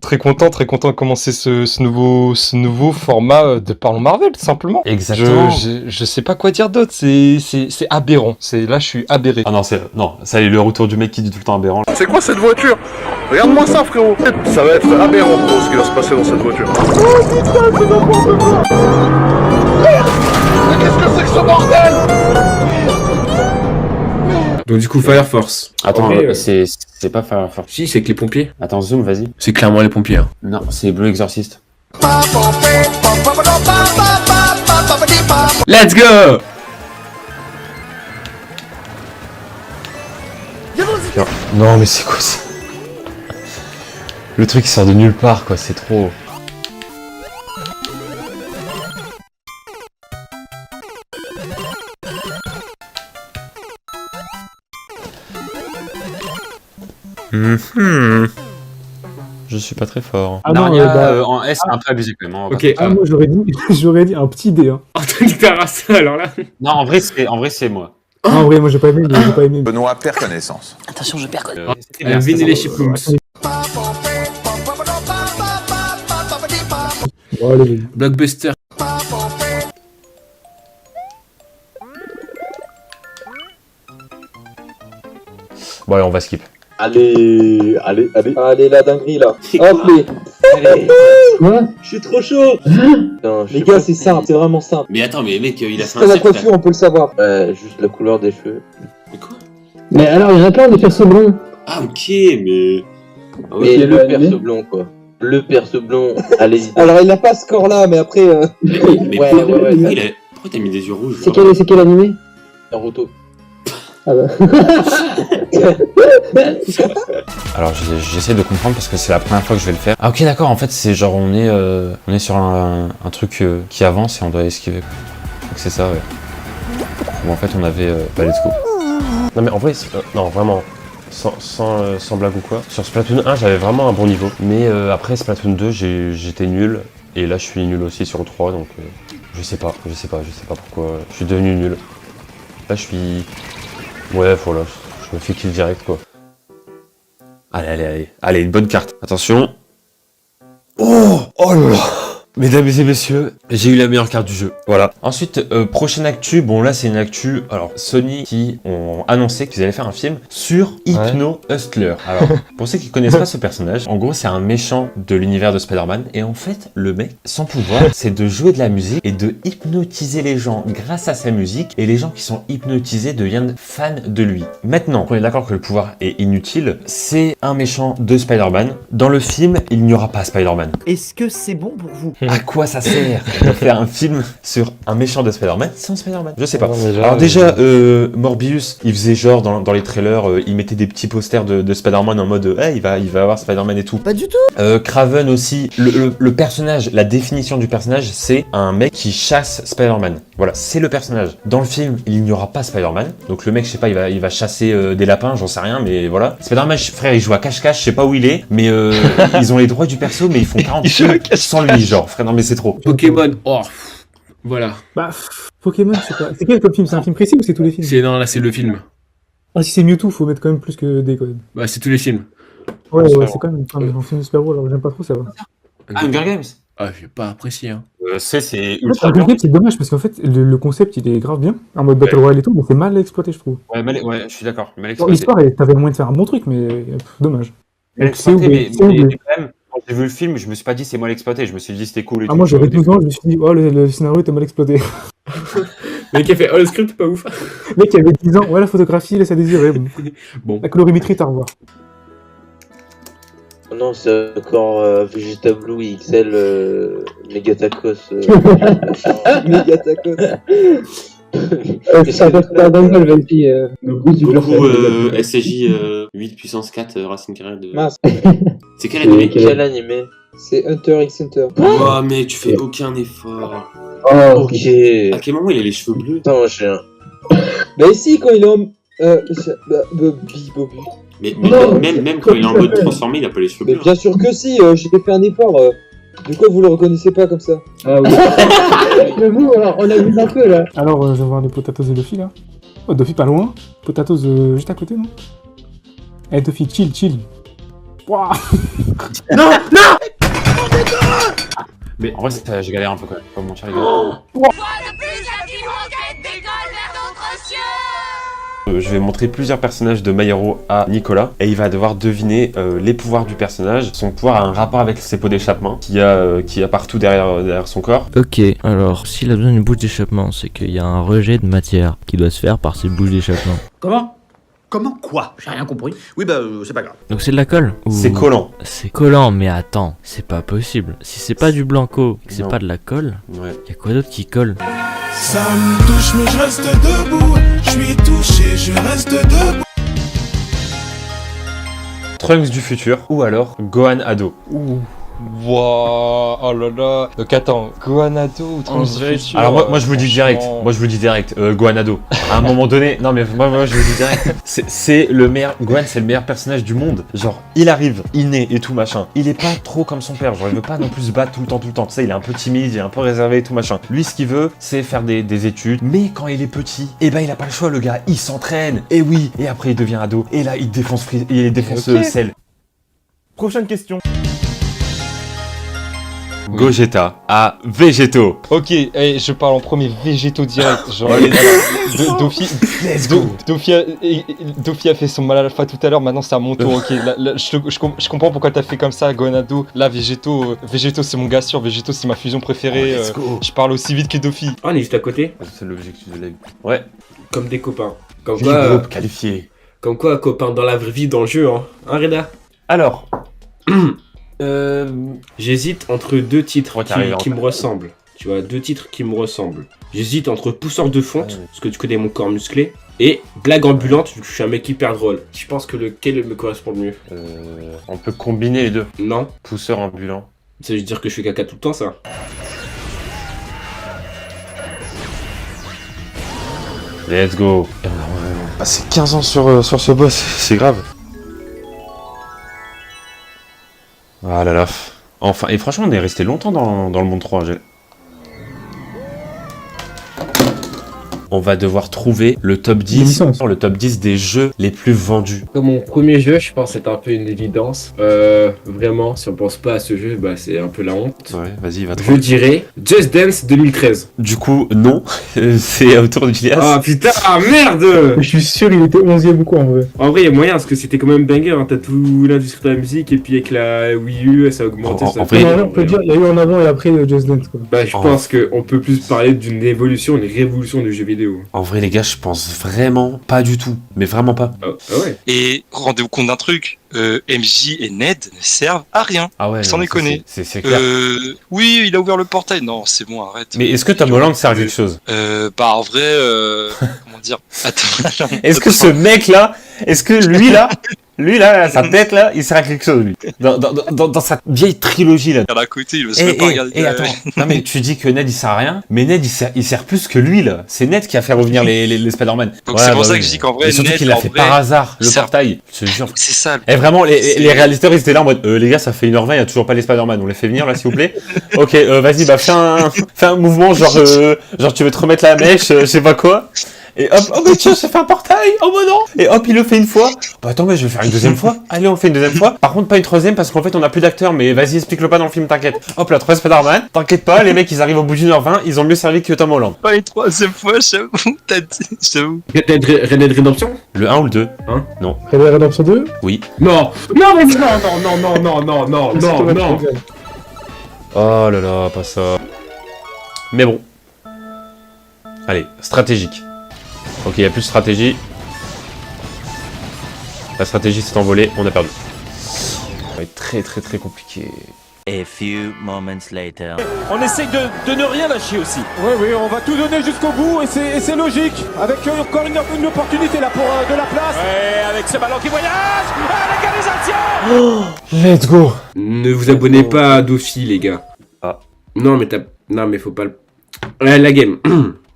S14: Très content de commencer ce nouveau format de Parlons Marvel, tout simplement.
S10: Exactement.
S14: Je sais pas quoi dire d'autre, c'est aberrant. Là, je suis aberré.
S10: Ah non, ça y est, le retour du mec qui dit tout le temps aberrant.
S15: C'est quoi cette voiture? Regarde-moi ça, frérot. Ça va être aberrant pour ce qui va se passer dans cette voiture. Oh putain, c'est n'importe quoi. Merde. Mais qu'est-ce que c'est que ce bordel?
S16: Donc du coup Fire Force.
S10: Attends, c'est pas Fire Force.
S16: Si, c'est avec les pompiers.
S10: Attends, zoom, vas-y.
S16: C'est clairement les pompiers. Hein.
S10: Non, c'est Blue Exorcist.
S16: Let's go.
S10: Non, mais c'est quoi ça? Le truc qui sort de nulle part, quoi, c'est trop... Je suis pas très fort.
S16: Ah
S10: Narnia, en S, c'est un peu abusé quand même.
S16: Ok.
S9: moi j'aurais dit un petit dé. Hein.
S16: En tant que terrasse, alors là.
S10: Non, en vrai, c'est moi.
S9: En vrai, moi j'ai pas aimé.
S15: Benoît perd connaissance.
S12: Attention, je perds connaissance.
S16: Vin et les Chipmunks. Blockbuster.
S10: Bon, allez, on va skip.
S8: Allez,
S7: la dinguerie là. Hop,
S9: Quoi?
S7: je suis trop chaud.
S8: Non, je
S7: Les
S8: sais
S7: gars,
S8: pas
S7: c'est
S8: si-
S7: simple, c'est vraiment simple.
S3: Mais attends, mais mec, il a fait
S7: C'est
S3: un
S7: la
S3: cercle.
S7: coiffure, on peut le savoir.
S8: Ouais, juste la couleur des cheveux.
S3: Mais quoi?
S9: Mais alors, il y en a plein des persos blonds.
S3: Ah, ok, mais. Ah
S8: Mais
S3: ouais.
S8: le perso blond, quoi. Le perso blond, allez-y.
S7: Alors, il a pas ce score là, mais après.
S3: Mais
S8: Ouais,
S3: pourquoi t'as mis des yeux rouges?
S9: C'est quel animé?
S8: Naruto.
S9: Ah bah.
S10: Alors, j'essaie de comprendre parce que c'est la première fois que je vais le faire. Ah, ok, d'accord, en fait, c'est genre, on est sur un truc qui avance et on doit esquiver. Donc, c'est ça, ouais. Bon, en fait, on avait... bah, let's go. Non, mais en vrai, non, vraiment, sans blague ou quoi. Sur Splatoon 1, j'avais vraiment un bon niveau. Mais après Splatoon 2, j'étais nul. Et là, je suis nul aussi sur 3, donc je Je sais pas pourquoi. Je suis devenu nul. Là, je suis... Ouais, voilà, je me fais kill direct, quoi. Allez, une bonne carte. Attention. Oh là là. Mesdames et messieurs, j'ai eu la meilleure carte du jeu. Voilà. Ensuite, prochaine actu. Bon, là, c'est une actu. Alors, Sony qui ont annoncé qu'ils allaient faire un film sur Hypno Hustler. Alors, pour ceux qui connaissent pas ce personnage, en gros, c'est un méchant de l'univers de Spider-Man. Et en fait, le mec, son pouvoir, c'est de jouer de la musique et de hypnotiser les gens grâce à sa musique. Et les gens qui sont hypnotisés deviennent fans de lui. Maintenant, on est d'accord que le pouvoir est inutile. C'est un méchant de Spider-Man. Dans le film, il n'y aura pas Spider-Man.
S17: Est-ce que c'est bon pour vous?
S10: À quoi ça sert de faire un film sur un méchant de Spider-Man sans Spider-Man? Je sais pas. Alors déjà, Morbius, il faisait genre dans les trailers, il mettait des petits posters de Spider-Man en mode hey, il va avoir Spider-Man et tout.
S17: Pas du tout.
S10: Craven aussi, le personnage, la définition du personnage, c'est un mec qui chasse Spider-Man. Voilà, c'est le personnage. Dans le film, il n'y aura pas Spider-Man. Donc le mec, je sais pas, il va chasser des lapins, j'en sais rien, mais voilà. Spider-Man, frère, il joue à cache-cache, je sais pas où il est, mais ils ont les droits du perso, mais ils font 40 films sans lui, genre. Frère, non mais c'est trop.
S16: Pokémon, oh, voilà.
S18: Bah, Pokémon, je sais pas. C'est quel comme film? C'est un film précis ou c'est tous les films?
S16: Non, là c'est le film.
S18: Ah, si c'est Mewtwo, faut mettre quand même plus que des codes.
S16: Bah, c'est tous les films.
S18: Ouais, c'est quand même un film de super-héros, alors j'aime pas trop, ça va.
S10: Hunger Games?
S16: Ah, j'ai pas apprécié, hein.
S10: C'est
S18: ultra Hunger Games, c'est dommage, parce qu'en fait, le concept, il est grave bien, en mode Battle Royale et tout, mais c'est mal exploité, je trouve.
S10: Ouais, je suis d'accord. Mal exploité.
S18: L'histoire, t'avais moyen de faire un bon truc, mais dommage.
S10: Mal exploité, mais quand même, quand j'ai vu le film, je me suis pas dit c'est mal exploité, je me suis dit c'était cool et tout.
S18: Moi j'avais 12 ans, je me suis dit, oh, le scénario était mal exploité.
S16: Le mec qui a fait, oh, le script, pas ouf.
S18: Le mec qui avait 10 ans, ouais, la photographie laisse à désirer. Bon. La colorimétrie, t'as à revoir.
S8: Non, c'est encore Vegeta Blue XL Megatacos.
S4: Megatacos.
S8: Ça
S4: passe pas dans le Valky.
S3: Goku SCJ 8 puissance 4 Racine Carré de... C'est quel animé?
S8: Quel animé?
S4: C'est Hunter x Hunter.
S3: Oh mec, tu fais aucun effort.
S8: Oh, ok.
S3: À quel moment il a les cheveux bleus?
S8: Attends, j'ai un...
S4: Bah ici, quand il est en... Bobby.
S3: Mais même quand il est en mode transformé, il a pas les cheveux bleus.
S4: Mais bien sûr que si, j'ai fait un effort. De quoi vous le reconnaissez pas comme ça?
S9: Ah oui. Mais vous, alors, on a vu un peu là.
S18: Alors, je vais voir les Potatoes et Duffy là. Oh, Duffy pas loin. Potatoes juste à côté, non? Eh, Duffy, chill. Wouah.
S16: Non.
S10: Mais en vrai, j'ai galéré un peu quand même. Pas mentir, les gars. Je vais montrer plusieurs personnages de My Hero à Nicolas et il va devoir deviner les pouvoirs du personnage. Son pouvoir a un rapport avec ses pots d'échappement qu'il y a partout derrière son corps.
S13: Ok, alors s'il a besoin d'une bouche d'échappement, c'est qu'il y a un rejet de matière qui doit se faire par cette bouche d'échappement.
S17: Comment quoi? J'ai rien compris.
S15: Oui, bah, c'est pas grave.
S13: Donc c'est de la colle ou...
S10: C'est collant.
S13: C'est collant, mais attends, c'est pas possible. Si c'est pas du blanco, que c'est pas de la colle, y a quoi d'autre qui colle?
S6: Ça me touche, mais je reste debout. Je suis touché, je reste debout.
S10: Trunks du futur ou alors Gohan ado.
S14: Wow, oh là là. Donc attends, Gohan ado ou Trunks du futur?
S10: Alors moi je vous le dis direct. Gohan ado. À un moment donné, non mais moi je vous le dis direct. C'est le meilleur. Gohan c'est le meilleur personnage du monde. Genre il arrive, il naît et tout machin. Il est pas trop comme son père. Genre il veut pas non plus se battre tout le temps. Tu sais, il est un peu timide, il est un peu réservé et tout machin. Lui ce qu'il veut c'est faire des études. Mais quand il est petit, il a pas le choix le gars. Il s'entraîne. Et oui. Et après il devient ado. Et là il défonce Cell.
S14: Prochaine question.
S10: Gogeta à Végéto.
S14: Ok, je parle en premier Végéto direct. Genre, Dofi a fait son mal alpha tout à l'heure, maintenant c'est à mon tour. Ok, là, je comprends pourquoi t'as fait comme ça, Gohanado. Là, Végéto c'est mon gars sûr. Végéto c'est ma fusion préférée. Je parle aussi vite que Dofi.
S16: Ah, on est juste à côté.
S10: C'est l'objectif de la vie. Ouais.
S16: Comme des copains. Comme
S10: quoi. Groupe qualifié.
S16: Comme quoi, copains dans la vraie vie, dans le jeu, hein. Hein, Reda?
S10: Alors.
S16: J'hésite entre deux titres qui me ressemblent. Tu vois, deux titres qui me ressemblent. J'hésite entre Pousseur de fonte, parce que tu connais mon corps musclé, et Blague ambulante, vu que je suis un mec hyper drôle. Je pense que lequel me correspond le mieux.
S10: On peut combiner les deux.
S16: Non.
S10: Pousseur ambulant.
S16: Ça veut dire que je fais caca tout le temps, ça.
S10: Let's go. On a passé 15 ans sur ce boss, c'est grave. Ah là là. Enfin, et franchement, on est resté longtemps dans le monde 3. on va devoir trouver le top 10, le top 10 des jeux les plus vendus.
S2: Comme mon premier jeu, je pense que c'est un peu une évidence. Vraiment, si on pense pas à ce jeu, bah c'est un peu la honte.
S10: Ouais, vas-y, va te
S2: Je dirais Just Dance 2013.
S10: Du coup, non, c'est autour d'Ilias.
S2: Ah putain, merde.
S18: Je suis sûr il était 11ème ou quoi en vrai.
S2: En vrai, il y a moyen parce que c'était quand même banger. Hein. T'as tout l'industrie de la musique et puis avec la Wii U, ça a augmenté.
S18: En vrai, on peut dire il y a eu en avant et après Just Dance quoi.
S2: Bah, je pense qu'on peut plus parler d'une évolution, une révolution du jeu vidéo.
S10: En vrai, les gars, je pense vraiment pas du tout. Mais vraiment pas.
S2: Ah ouais.
S19: Et rendez-vous compte d'un truc. MJ et Ned ne servent à rien.
S10: Ah ouais,
S19: sans déconner.
S10: C'est clair.
S19: Oui, il a ouvert le portail. Non, c'est bon, arrête.
S10: Mais est-ce que Tom Holland sert à quelque chose?
S19: Bah en vrai, comment dire? Attends.
S10: Est-ce que ce mec-là, est-ce que lui là, sa tête là, il sert à quelque chose lui. Dans sa vieille trilogie là.
S19: À côté, il veut pas regarder.
S10: Attends. Non mais tu dis que Ned il sert à rien, mais Ned il sert plus que lui là. C'est Ned qui a fait revenir les Spider-Man.
S19: Donc c'est pour ça que je dis qu'en vrai,
S10: et surtout qu'il l'a fait par hasard le portail. Je te jure.
S19: C'est ça.
S10: Et vraiment les réalisateurs ils étaient là en mode les gars, ça fait 1h20, il y a toujours pas les Spider-Man, on les fait venir là s'il vous plaît. OK, vas-y, bah fais un mouvement genre tu veux te remettre la mèche, je sais pas quoi. Et hop, oh mais tiens, ça fait un portail, oh bah non. Et hop, il le fait une fois. Bah attends, mais je vais faire une deuxième fois. Allez, on fait une deuxième fois. Par contre, pas une troisième parce qu'en fait, on a plus d'acteurs. Mais vas-y, explique-le pas dans le film, t'inquiète. Hop, la troisième Spider-Man. T'inquiète pas, les mecs, ils arrivent au bout d'1h20, ils ont mieux servi que Tom Holland.
S19: Pas une troisième fois, j'avoue. J'avoue.
S2: Red Dead Redemption?
S10: Le 1 ou le 2?
S2: Hein?
S10: Non.
S18: Red Dead Redemption 2?
S10: Oui.
S2: Non. Non.
S10: Oh là là, pas ça. Mais bon. Allez, stratégique. Ok, il n'y a plus de stratégie. La stratégie s'est envolée, on a perdu. Ça va être très compliqué.
S20: A few moments later.
S21: On essaye de ne rien lâcher aussi.
S22: Oui, on va tout donner jusqu'au bout et c'est logique. Avec encore une opportunité là pour de la place.
S21: Ouais, avec ce ballon qui voyage. Ah, l'égalisation.
S10: Let's go.
S2: Ne vous abonnez pas à Dofi, les gars.
S10: Ah.
S2: Non, mais faut pas le... la game.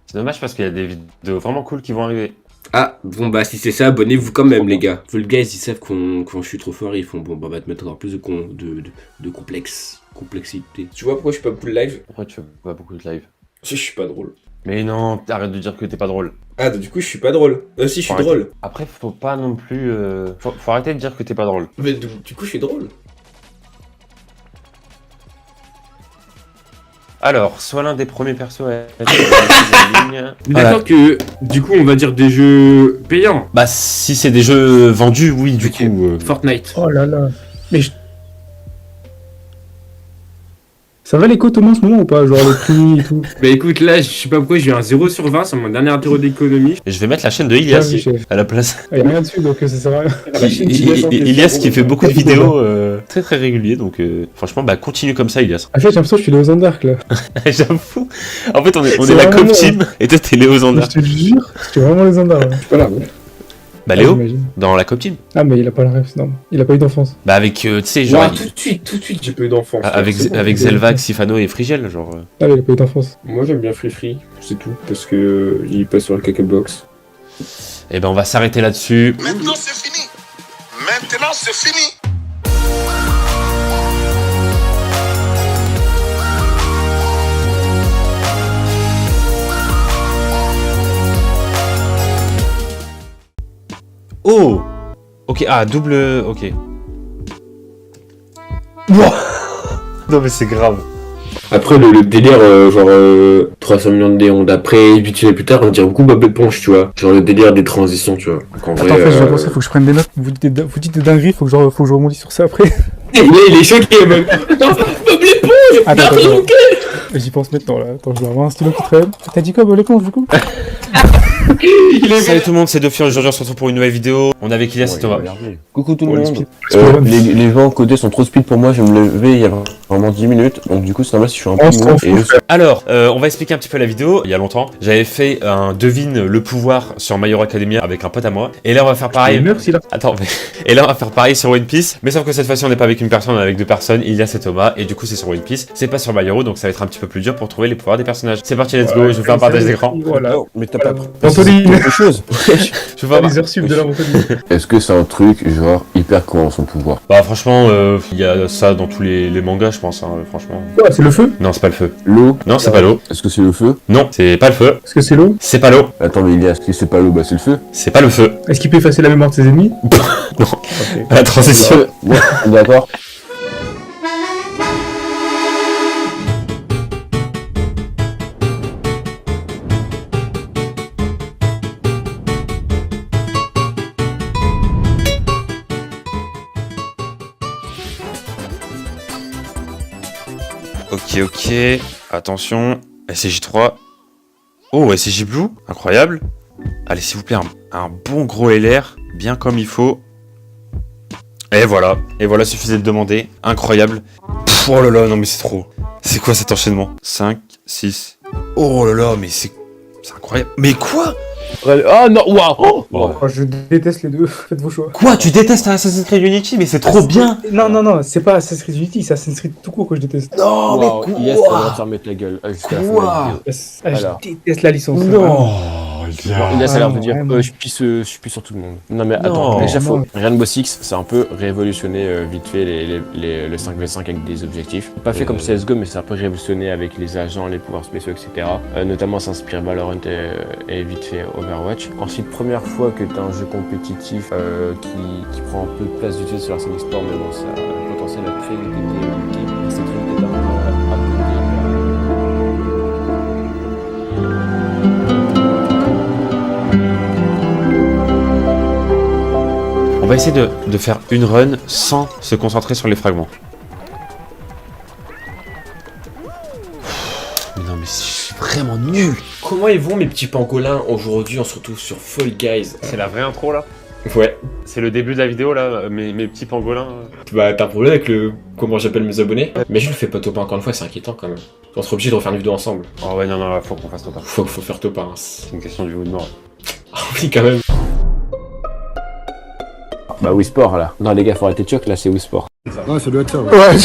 S10: C'est dommage parce qu'il y a des vidéos vraiment cool qui vont arriver.
S2: Ah, bon bah si c'est ça, abonnez-vous quand même les gars. Full guys, ils savent qu'on je suis trop fort, ils font bon bah on va te mettre encore plus de complexité. Tu vois pourquoi je suis pas beaucoup de live?
S10: Pourquoi tu fais pas beaucoup de live?
S2: Si je suis pas drôle.
S10: Mais non, arrête de dire que t'es pas drôle.
S2: Ah du coup je suis pas drôle. Si je suis drôle.
S10: Après faut pas non plus... Faut arrêter de dire que t'es pas drôle.
S2: Mais du coup je suis drôle.
S10: Alors, soit l'un des premiers persos à
S2: D'accord que, du coup, on va dire des jeux payants.
S10: Bah, si c'est des jeux vendus, oui, du coup.
S2: Fortnite.
S18: Oh là là. Mais ça va l'écho Thomas en ce moment ou pas? Genre le prix et tout.
S2: Bah écoute, là, je sais pas pourquoi j'ai eu un 0 sur 20 sur mon dernier interro d'économie.
S10: Je vais mettre la chaîne de Ilias à la place.
S18: Il y a rien dessus donc ça sert à rien.
S10: Ilias qui fait beaucoup de vidéos très réguliers, donc franchement, bah continue comme ça, Ilias.
S18: En fait, j'ai l'impression que je suis Léo Zandark là.
S10: J'avoue. En fait, on est la cop team et toi t'es Léo Zandark.
S18: Je te jure, je suis vraiment Léo Zandark. Je suis pas là.
S10: Bah Léo, dans la cop team.
S18: Ah mais il a pas la rêve, non. Il a pas eu d'enfance.
S10: Bah avec, tu sais, genre...
S2: Ouais, tout de suite, j'ai pas eu d'enfance.
S10: Avec Zelvax, Sifano et Frigel, genre...
S18: Ah mais il a pas eu d'enfance.
S2: Moi j'aime bien Free, c'est tout, parce que il passe sur le Cacabox.
S10: Et ben on va s'arrêter là-dessus.
S15: Maintenant c'est fini. Maintenant c'est fini.
S10: Oh! Ok, double... Ok. Non mais c'est grave.
S2: Après le délire, 300 millions de néons d'après, 8 années plus tard, on dirait beaucoup Bob l'éponge, tu vois. Genre le délire des transitions, tu vois.
S18: Attends, en fait, j'ai pensé, faut que je prenne des notes. Vous dites des dingueries, faut que je rebondisse sur ça après.
S2: Il est choqué, même. Bob l'éponge!
S18: Attends. J'y pense maintenant, là. Attends, je dois avoir un stylo qui traîne. T'as dit quoi, Bob l'éponge, du coup?
S10: Salut tout le monde, c'est Dofi, aujourd'hui on se retrouve pour une nouvelle vidéo. On est avec Ilias et Thomas.
S23: Coucou tout le monde. Les gens codés sont trop speed pour moi, je vais me lever il y a vraiment 10 minutes, donc du coup c'est normal si je suis un peu mou.
S10: Alors, on va expliquer un petit peu la vidéo. Il y a longtemps, j'avais fait un devine le pouvoir sur My Hero Academia avec un pote à moi. Et là on va faire pareil. Attends, et là on va faire pareil sur One Piece. Mais sauf que cette fois-ci on n'est pas avec une personne, on est avec deux personnes, Ilias et Thomas. Et du coup c'est sur One Piece, c'est pas sur My Hero, donc ça va être un petit peu plus dur pour trouver les pouvoirs des personnages. C'est parti, let's go, je vous fais un partage d'écran.
S18: Voilà.
S23: Mais t'as pas...
S18: Anthony,
S23: quelque chose.
S10: Je vois
S18: Les heures sub de la montée.
S23: Est-ce que c'est un truc genre hyper courant son pouvoir?
S10: Bah franchement, il y a ça dans tous les mangas, je pense, hein, franchement.
S18: Quoi, c'est le feu?
S10: Non, c'est pas le feu.
S23: L'eau?
S10: Non, c'est pas l'eau.
S23: Est-ce que c'est le feu?
S10: Non, c'est pas le feu.
S18: Est-ce que c'est l'eau?
S10: C'est pas l'eau.
S23: Attends, mais Ilias, est-ce que c'est pas l'eau? Bah c'est le feu.
S10: C'est pas le feu.
S18: Est-ce qu'il peut effacer la mémoire de ses ennemis?
S10: Non.
S18: Ok.
S10: La transition.
S23: Ouais, d'accord.
S10: Ok. Attention. SCJ3. Oh, SCJ Blue. Incroyable. Allez, s'il vous plaît, un bon gros LR. Bien comme il faut. Et voilà, suffisait de demander. Incroyable. Pff, oh là là, non mais c'est trop. C'est quoi cet enchaînement? 5, 6. Oh là là, mais c'est incroyable. Mais quoi?
S23: Ah non, waouh!
S18: Oh, je déteste les deux, faites vos choix.
S10: Quoi? Tu détestes Assassin's Creed Unity? Mais c'est trop bien!
S18: Non, c'est pas Assassin's Creed Unity, c'est Assassin's Creed tout court que je déteste.
S10: Non, mais quoi?
S23: Ilias, ça va te faire mettre la gueule jusqu'à la fin de la vidéo.
S18: Je déteste la licence.
S23: Non! Ilias a l'air de dire je pisse sur tout le monde. Non mais attends, déjà Rainbow Six, c'est un peu révolutionné vite fait le 5v5 avec des objectifs. Pas fait comme CSGO, mais c'est un peu révolutionné avec les agents, les pouvoirs spéciaux, etc. Notamment s'inspire Valorant et vite fait Overwatch. Ensuite, première fois que t'as un jeu compétitif qui prend un peu de place du tout sur la scène e-sport, mais bon, ça a le potentiel à très vite été compliqué. C'est très vite été
S10: On va essayer de faire une run sans se concentrer sur les fragments. Mais non, mais c'est vraiment nul.
S2: Comment ils vont mes petits pangolins? Aujourd'hui on se retrouve sur Fall Guys.
S10: C'est la vraie intro là?
S2: Ouais.
S10: C'est le début de la vidéo là, mes petits pangolins.
S2: Bah t'as un problème avec le comment j'appelle mes abonnés? Mais je le fais pas top 1 encore une fois, c'est inquiétant quand même. On sera obligé de refaire une vidéo ensemble.
S10: Oh ouais non, là, faut qu'on fasse top 1.
S2: Faut faire top 1.
S10: C'est une question du haut de mort.
S2: Ah oui quand même.
S23: Bah Wii Sport là. Non les gars, faut arrêter de choc là, c'est Wii Sport.
S18: Ouais, ça doit être ça.
S23: Ouais.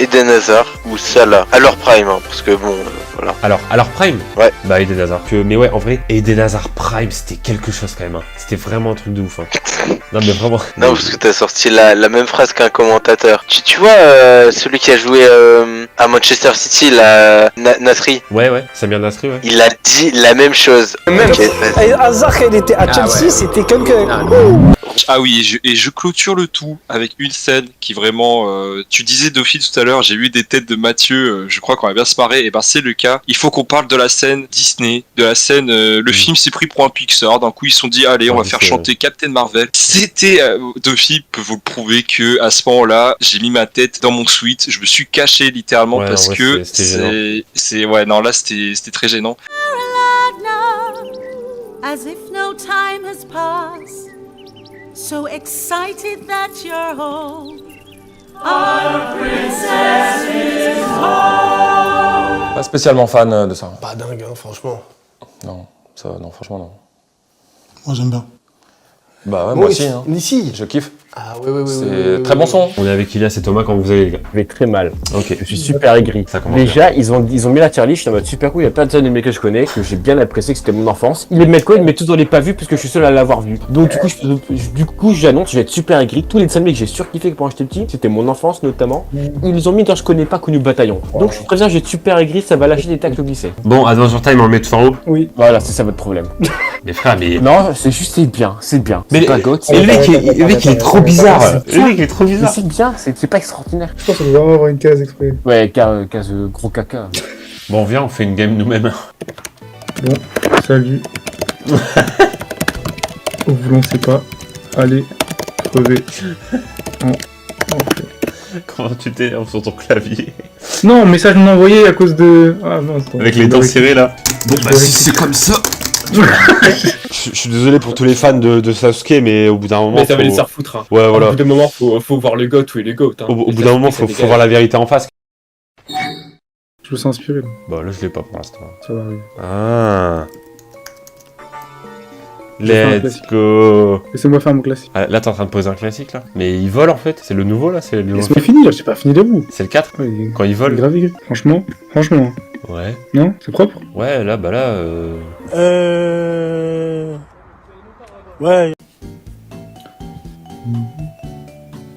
S8: Eden Hazard ou Salah à leur prime, hein, parce que bon, voilà.
S10: Alors Prime?
S8: Ouais.
S10: Bah Eden Hazard. Mais ouais, en vrai, Eden Hazard Prime, c'était quelque chose quand même. Hein. C'était vraiment un truc de ouf. Hein. Non mais vraiment.
S8: Non, parce que t'as sorti la même phrase qu'un commentateur. Tu vois celui qui a joué à Manchester City, Nasri.
S10: Ouais, Samir Nasri, ouais.
S8: Il a dit la même chose.
S9: Même Hazard, quand il était à Chelsea, c'était quelqu'un.
S19: Ah oui, et je clôture le tout avec une scène qui vraiment... tu disais Dofi tout à l'heure, j'ai eu des têtes de Mathieu, je crois qu'on va bien se marrer, et ben c'est le cas. Il faut qu'on parle de la scène Disney, de la scène... le film s'est pris pour un Pixar, d'un coup ils se sont dit allez on va faire chanter Captain Marvel. C'était... Dofi peut vous le prouver que à ce moment-là, j'ai mis ma tête dans mon suite, je me suis caché littéralement parce que c'est... Ouais, non là c'était très gênant.
S1: As if no time has passed. So excited that you're home. Our princess is home.
S14: Pas spécialement fan de ça.
S15: Pas dingue, hein, franchement.
S14: Non, ça, non, franchement non.
S15: Moi j'aime bien.
S14: Bah ouais, moi aussi. Hein.
S15: Ici.
S14: Je kiffe.
S15: Ah ouais.
S14: C'est très bon son.
S10: On est avec Ilias et Thomas quand vous allez les gars.
S23: Je vais très mal.
S10: Ok.
S23: Je suis super aigri. Déjà, ils ont mis la tier list, je suis en mode super cool, il y a plein de mecs que je connais, que j'ai bien apprécié, que c'était mon enfance. Ils les mettent quoi? Ils mettent tous dans les pas vus parce que je suis seul à l'avoir vu. Donc du coup, j'annonce, je vais être super aigri. Tous les dessins que j'ai surkiffé quand j'étais petit, c'était mon enfance notamment. Ils les ont mis dans je connais pas connu bataillon. Donc je suis très bien, je vais être super aigri, ça va lâcher des tacles au lycée.
S10: Bon, Adventure Time, on le met tout en haut.
S23: Oui. Voilà, c'est ça votre problème.
S10: Mais frère, mais...
S23: Non, c'est juste, c'est bien.
S10: Mais
S23: pas goth.
S10: Le mec, il est trop bizarre. Le mec, il est trop bizarre.
S23: C'est bien, c'est pas extraordinaire.
S18: Je pense qu'on doit vraiment avoir une case exprès.
S23: Ouais, case gros caca.
S10: Bon, viens, on fait une game nous-mêmes.
S18: Bon, salut. Vous lancez pas. Allez, crevez.
S10: Comment tu t'énerves sur ton clavier?
S18: Non, message non envoyé à cause de... Ah non, attends.
S10: Avec les dents serrées là. Bon bah si c'est comme ça. Je suis désolé pour tous les fans de Sasuke, mais au bout d'un moment.
S2: Mais ça va les faire foutre. Hein.
S10: Ouais, voilà.
S2: Au bout d'un moment, faut voir le GOAT ou les GOAT. Hein.
S10: Au bout d'un moment, faut voir la vérité en face.
S18: Je me sens inspiré.
S10: Bah là, je l'ai pas pour l'instant.
S18: Ça va arriver.
S10: Ah. Let's go.
S18: Laissez-moi faire mon classique.
S10: Ah, là, t'es en train de poser un classique, là. Mais il vole, en fait. C'est le nouveau, là. C'est le nouveau.
S18: Laisse-moi finir, j'ai pas fini les roues.
S10: C'est le 4
S18: Ouais,
S10: quand il vole.
S18: Grave aigri. Franchement.
S10: Ouais.
S18: Non, c'est propre.
S10: Ouais, là, bah là.
S21: Ouais.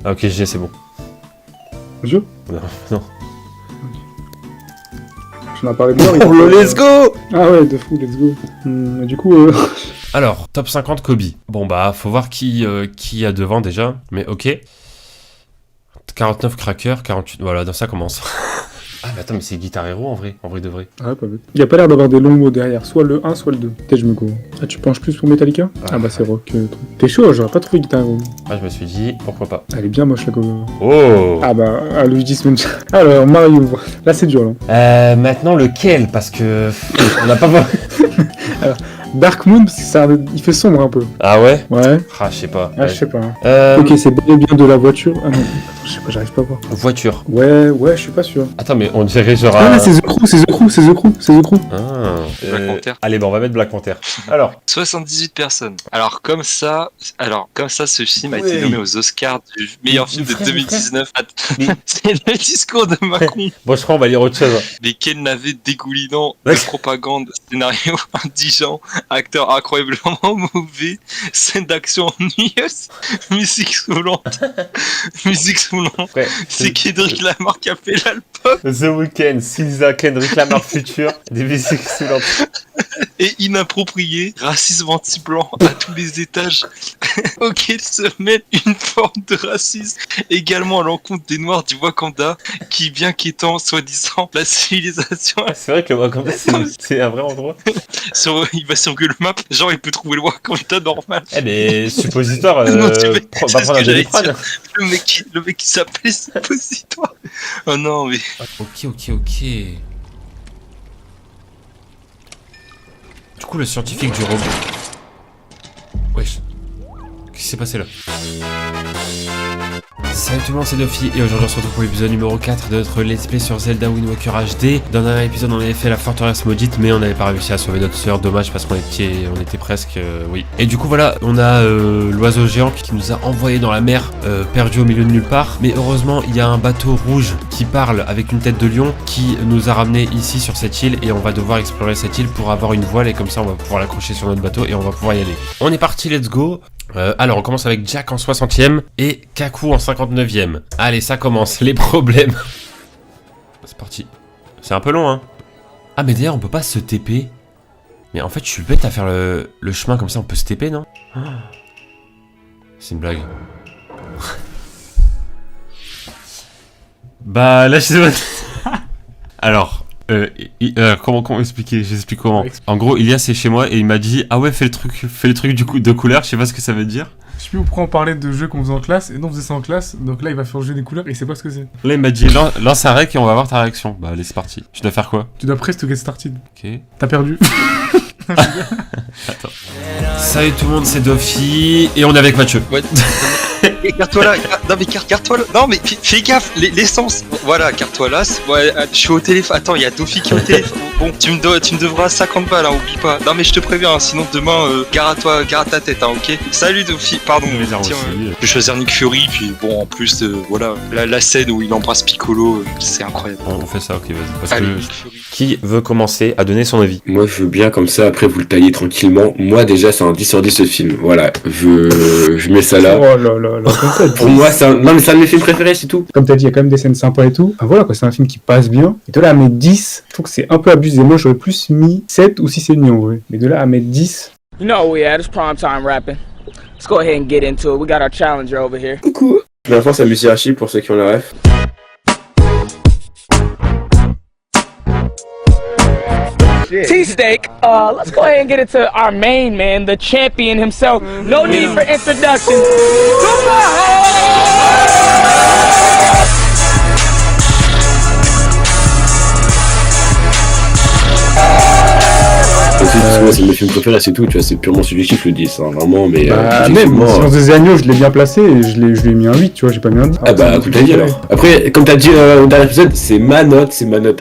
S10: Ah, ok, c'est bon.
S18: Sûr?
S10: Non.
S18: Je m'en parlais de l'heure.
S10: Oh, le let's go!
S18: Ah ouais, de fou, let's go. Du coup.
S10: Alors, top 50 Kobe. Bon, bah, faut voir qui a devant déjà. Mais ok. 49 Cracker, 48. Voilà, dans ça commence. Ah, mais attends, mais c'est Guitar Hero en vrai de vrai.
S18: Ah, pas bête. Il y a pas l'air d'avoir des longs mots derrière, soit le 1, soit le 2. Peut-être je me go. Ah, tu penches plus pour Metallica? Ah bah c'est rock. Truc. T'es chaud, j'aurais pas trouvé Guitar Hero.
S10: Ah, je me suis dit, pourquoi pas.
S18: Elle est bien moche la cover.
S10: Oh!
S18: Ah bah, Luigi's Mansion. Alors, Mario. Là, c'est dur là.
S10: Maintenant lequel? Parce que. On n'a pas voir.
S18: Alors, Dark Moon, parce que ça, il fait sombre un peu.
S10: Ah ouais?
S18: Ouais.
S10: Ah, je sais pas.
S18: Ah, je sais pas. Ok, c'est bel et bien de la voiture. Ah non, attends, je sais pas, j'arrive pas à voir.
S10: Voiture.
S18: Ouais, je suis pas sûr.
S10: Attends, mais on dirait genre.
S18: Ah, là, c'est The Crew.
S10: Ah.
S19: Black Panther.
S10: Allez, bon, on va mettre Black Panther. Alors.
S19: 78 personnes. Alors comme ça, ce film a été nommé aux Oscars du meilleur film de 2019. C'est le discours de Macron.
S10: Bon, je crois qu'on va lire autre chose.
S19: Mais quel navet dégoulinant de propagande, scénario indigent, acteur incroyablement mauvais, scène d'action ennuyeuse, musique saoulante. C'est Kendrick Lamar qui a fait l'album.
S10: The Weeknd, SZA, Kendrick Lamar futur, des musiques saoulantes.
S19: Et inapproprié, racisme anti-blanc à tous les étages, auquel se mêle une forme de racisme également à l'encontre des Noirs du Wakanda, qui bien qu'étant soi-disant la civilisation...
S10: C'est vrai que le Wakanda c'est un vrai endroit.
S19: Il va sur Google Maps, genre il peut trouver le Wakanda normal.
S10: Eh mais suppositoire,
S19: non,
S10: va prendre un Doliprane.
S19: Le mec qui s'appelait suppositoire. Oh non mais...
S10: Ok. Du coup, le scientifique du robot. Wesh. Qu'est-ce qui s'est passé là? Salut tout le monde, c'est Dofi et aujourd'hui on se retrouve pour l'épisode numéro 4 de notre let's play sur Zelda Wind Waker HD. Dans le dernier épisode on avait fait la forteresse maudite mais on n'avait pas réussi à sauver notre soeur, dommage parce qu'on était presque, oui. Et du coup voilà, on a l'oiseau géant qui nous a envoyé dans la mer, perdu au milieu de nulle part. Mais heureusement il y a un bateau rouge qui parle avec une tête de lion qui nous a ramené ici sur cette île et on va devoir explorer cette île pour avoir une voile et comme ça on va pouvoir l'accrocher sur notre bateau et on va pouvoir y aller. On est parti, let's go. Alors on commence avec Jack en 60e et Kaku en 59e. Allez, ça commence, les problèmes. C'est parti. C'est un peu long, hein. Ah mais d'ailleurs on peut pas se TP. Mais en fait je suis bête à faire le chemin comme ça, on peut se TP, non? C'est une blague. Bah là je sais pas. Alors comment expliquer? J'explique comment. En gros, Ilias est chez moi et il m'a dit ah ouais fais le truc du coup de couleur, je sais pas ce que ça veut dire.
S18: Je sais plus pourquoi on parlait de jeux qu'on faisait en classe et non on faisait ça en classe, donc là il va faire le jeu des couleurs et il sait pas ce que c'est.
S10: Là il m'a dit lance un rec et on va voir ta réaction. Bah allez c'est parti. Tu dois faire quoi?
S18: Tu dois press to get started.
S10: Ok.
S18: T'as perdu.
S10: Attends. Salut tout le monde, c'est Dofi et on est avec Mathieu.
S19: Ouais. Carte-toi là, non mais carte-toi là, non mais fais gaffe, l'essence, voilà, carte-toi là, ouais, je suis au téléphone, attends, il y a Dofi qui est au téléphone, bon, tu me devras 50 balles, hein, oublie pas, non mais je te préviens, hein, sinon demain, gare à ta tête, hein, ok. Salut Dofi, pardon, tiens, je vais choisir Nick Fury, puis bon, en plus, voilà, la scène où il embrasse Piccolo, c'est incroyable.
S10: On fait ça, ok, vas-y, parce allez, que... Qui veut commencer à donner son avis?
S2: Moi je veux bien comme ça, après vous le taillez tranquillement, moi déjà c'est un 10 sur 10 ce film, voilà, je mets ça là.
S18: Oh là là là, comme ça,
S2: pour moi c'est un de mes films préférés, c'est tout.
S18: Comme t'as dit, il y a quand même des scènes sympas et tout. Enfin voilà quoi, c'est un film qui passe bien. Et de là à mettre 10, je trouve que c'est un peu abusé. Moi j'aurais plus mis 7 ou 6,5 en vrai. Mais de là à mettre 10...
S5: You know we had, it's prime time rapping. Let's go ahead and get into it. We got our challenger over here.
S18: Coucou.
S2: Je m'informe à Musirachi pour ceux qui ont la ref.
S5: T-Steak, let's go ahead and get into our main man, the champion himself. No need for introduction.
S2: Ok, c'est mes films préférés, c'est tout, tu vois, c'est purement subjectif le 10, hein, vraiment, mais.
S18: Même, Silence des agneaux, je l'ai bien placé et je lui ai mis un 8, tu vois, j'ai pas mis un 10.
S2: Ah bah, tout à dit alors. Après, comme t'as dit au dernier épisode, c'est ma note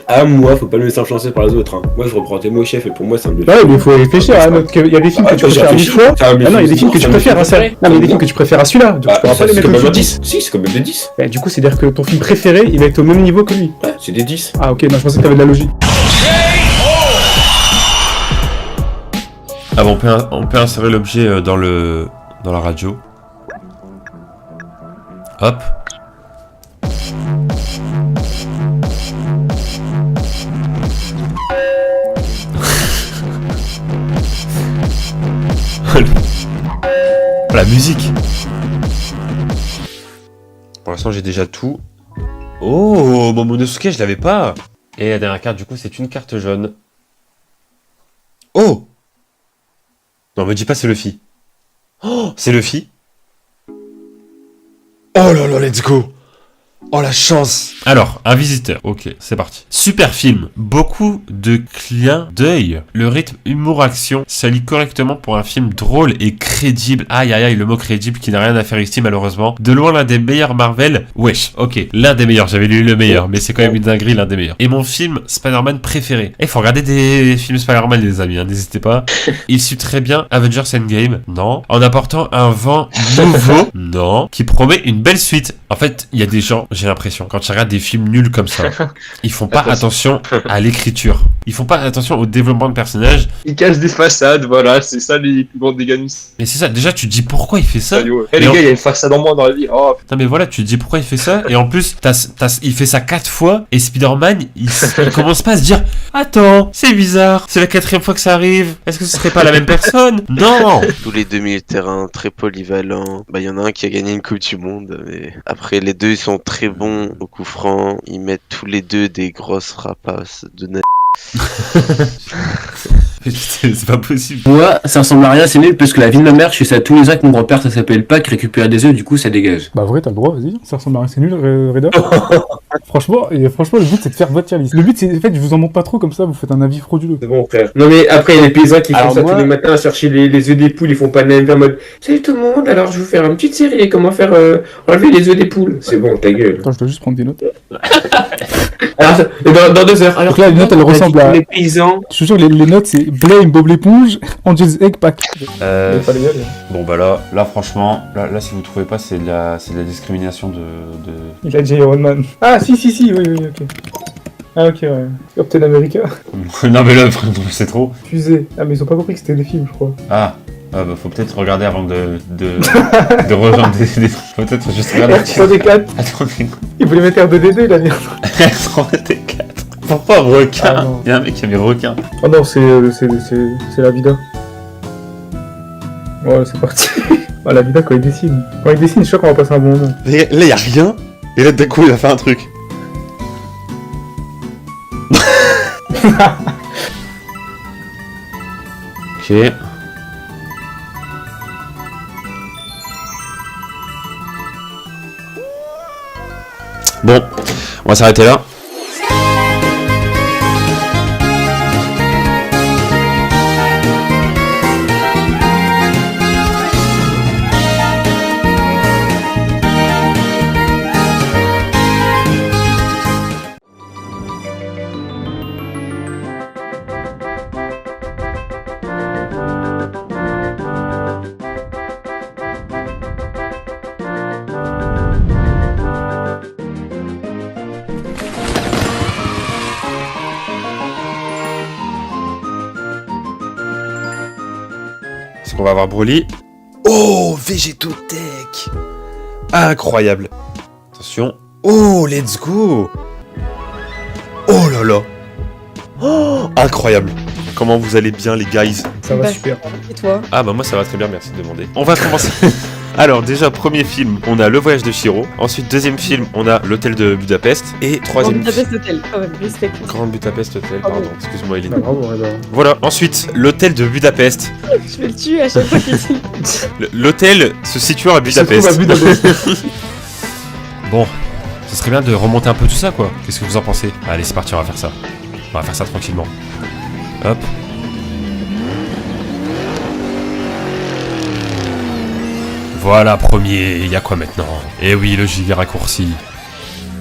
S2: à moi, faut pas me laisser influencer par les autres. Hein. Moi, je reprends tes mots, chef, et pour moi, c'est un 2.
S18: Ouais, mais faut réfléchir à note. Il y a des films que tu préfères 1000 fois. Ah non, il y a des films que tu préfères à ça. Non, mais il y a des films que tu préfères à celui-là. Donc tu pourras pas les mettre au-dessus de 10.
S2: Si, c'est quand même des 10.
S18: Bah, du coup, c'est-à-dire que ton film préféré, il va être au même niveau que lui.
S2: Ouais, c'est des 10.
S18: Ah, ok, non, je pensais que t'avais de la logique.
S10: Ah bon, on peut insérer l'objet dans la radio. Hop. La musique. Pour l'instant, j'ai déjà tout. Oh, Momonosuke, je l'avais pas. Et la dernière carte, du coup, c'est une carte jaune. Oh! Non, me dis pas c'est Luffy. Oh, c'est Luffy. Oh là là, let's go. Oh la chance. Alors, un visiteur. Ok, c'est parti. Super film. Beaucoup de clins d'œil. Le rythme humour-action s'allie correctement pour un film drôle et crédible. Aïe aïe aïe, le mot crédible qui n'a rien à faire ici malheureusement. De loin l'un des meilleurs Marvel. Wesh, ok. L'un des meilleurs, j'avais lu le meilleur, mais c'est quand même une dinguerie, l'un des meilleurs. Et mon film Spider-Man préféré. Il faut regarder des films Spider-Man les amis, hein, n'hésitez pas. Il suit très bien Avengers Endgame. Non. En apportant un vent nouveau. Non. Qui promet une belle suite. En fait, il y a des gens, j'ai l'impression, quand tu regardes des films nuls comme ça, ils font pas attention à l'écriture. Ils font pas attention au développement de personnages.
S14: Ils cassent des façades, voilà, c'est ça les plus grands dégâts.
S10: Mais c'est ça, déjà tu te dis pourquoi il fait ça.
S14: Eh les gars, il y a une façade en moins dans la vie. Oh.
S10: Non mais voilà, tu te dis pourquoi il fait ça. Et en plus, il fait ça 4 fois. Et Spider-Man, il commence pas à se dire attends, c'est bizarre, c'est la 4e fois que ça arrive. Est-ce que ce serait pas la même personne? Non.
S8: Tous les deux milieux de terrain très polyvalents. Bah, il y en a un qui a gagné une Coupe du Monde. Mais après, les deux ils sont très bons au coup franc. Ils mettent tous les deux des grosses rapaces de
S2: C'est pas possible. Moi, ça ressemble à rien, c'est nul parce que la vie de ma mère, je fais ça tous les ans avec mon grand-père, ça s'appelle Pâques, récupérer des œufs, du coup ça dégage.
S18: Bah vrai, t'as le droit, vas-y, ça ressemble à rien, c'est nul, Reda. franchement, le but c'est de faire votre tier list. Le but c'est, en fait, je vous en montre pas trop comme ça, vous faites un avis frauduleux.
S2: C'est bon frère. Non mais après, il y a les paysans qui font ça tous les matins à chercher les œufs des poules, ils font pas de la en mode salut tout le monde, alors je vais vous faire une petite série, comment faire enlever les œufs des poules. C'est bon, ta gueule.
S18: Attends, je dois juste prendre des notes.
S2: Alors, dans 2 heures. Alors
S18: donc là, les notes elles ressemblent à.
S2: Les paysans.
S18: Je te jure, les notes c'est Blame, Bob l'éponge, Angel's Egg Pack.
S10: Bon bah là franchement, là si vous trouvez pas, c'est de la discrimination de.
S18: Il a dit Iron Man. Ah si, oui, ok. Ah ok, ouais. Captain America.
S10: Non mais là, c'est trop.
S18: Fusée. Ah mais ils ont pas compris que c'était des films, je crois.
S10: Ah bah faut peut-être regarder avant de rejoindre des... Peut-être juste regarder.
S18: R3D4.
S10: Attendez.
S18: Il voulait mettre R2D2 la merde.
S10: R3D4. Pourquoi requin? Ah, il y a un mec qui a mis requin.
S18: Oh non, c'est la vida. Ouais, c'est parti. Ah, la vida quand il dessine. Quand il dessine, je suis sûr qu'on va passer un bon moment.
S10: Là, il y a rien. Et là, d'un coup, il a fait un truc. Ok. Bon, on va s'arrêter là. Est-ce qu'on va avoir Broly? Oh, Végétotech! Incroyable! Attention. Oh, let's go! Oh là là! Oh, incroyable! Comment vous allez bien les guys?
S18: Ça va super.
S7: Et toi?
S10: Ah bah moi ça va très bien, merci de demander. On va commencer. Alors déjà premier film, on a Le Voyage de Chihiro. Ensuite deuxième film, on a L'Hôtel de Budapest. Et troisième
S7: Grand Budapest Hotel, quand même, respect.
S10: Grand Budapest Hotel, pardon, excuse-moi Eline.
S18: Bravo,
S10: voilà, ensuite L'Hôtel de Budapest.
S7: Je vais le tuer à chaque fois qu'il dit.
S10: L'hôtel se situant à Budapest. Bon, ce serait bien de remonter un peu tout ça quoi. Qu'est-ce que vous en pensez? Allez c'est parti, on va faire ça. On va faire ça tranquillement. Hop.
S3: Voilà, premier, il y a quoi maintenant? Eh oui, le giga raccourci.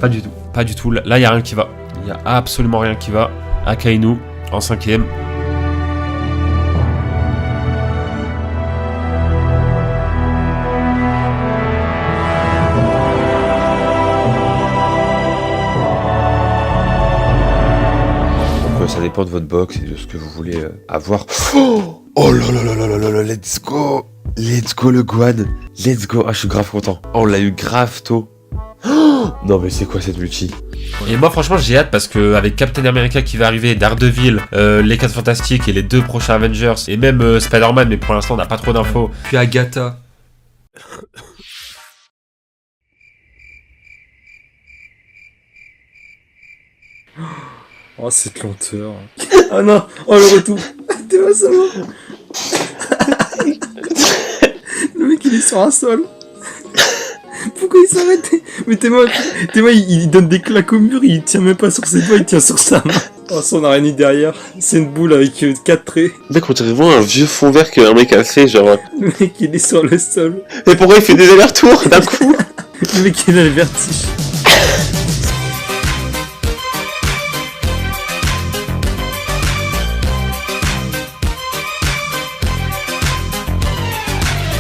S3: Pas du tout, pas du tout. Là, il y a rien qui va. Il y a absolument rien qui va. Akainu en 5ème.
S10: Donc ça dépend de votre box et de ce que vous voulez avoir. Oh là là là là là là là, let's go! Let's go le Guad! Let's go! Ah, je suis grave content. Oh, on l'a eu grave tôt. Oh non mais c'est quoi cette multi?
S3: Et moi franchement j'ai hâte parce que avec Captain America qui va arriver, Daredevil, les 4 Fantastiques et les 2 prochains Avengers, et même Spider-Man, mais pour l'instant on n'a pas trop d'infos. Puis Agatha.
S11: Oh cette lenteur. Oh non, oh le retour. T'es pas ça. Le mec il est sur un sol. Pourquoi il s'arrête? Mais Théma, il donne des claques au mur, il tient même pas sur ses doigts, il tient sur sa main. Oh, son araignée derrière, c'est une boule avec 4 traits.
S8: Mec, on dirait vraiment un vieux fond vert qu'un mec a fait, genre.
S11: Le mec il est sur le sol.
S8: Et pourquoi il fait des allers-retours d'un coup?
S11: Le mec il a le vertige.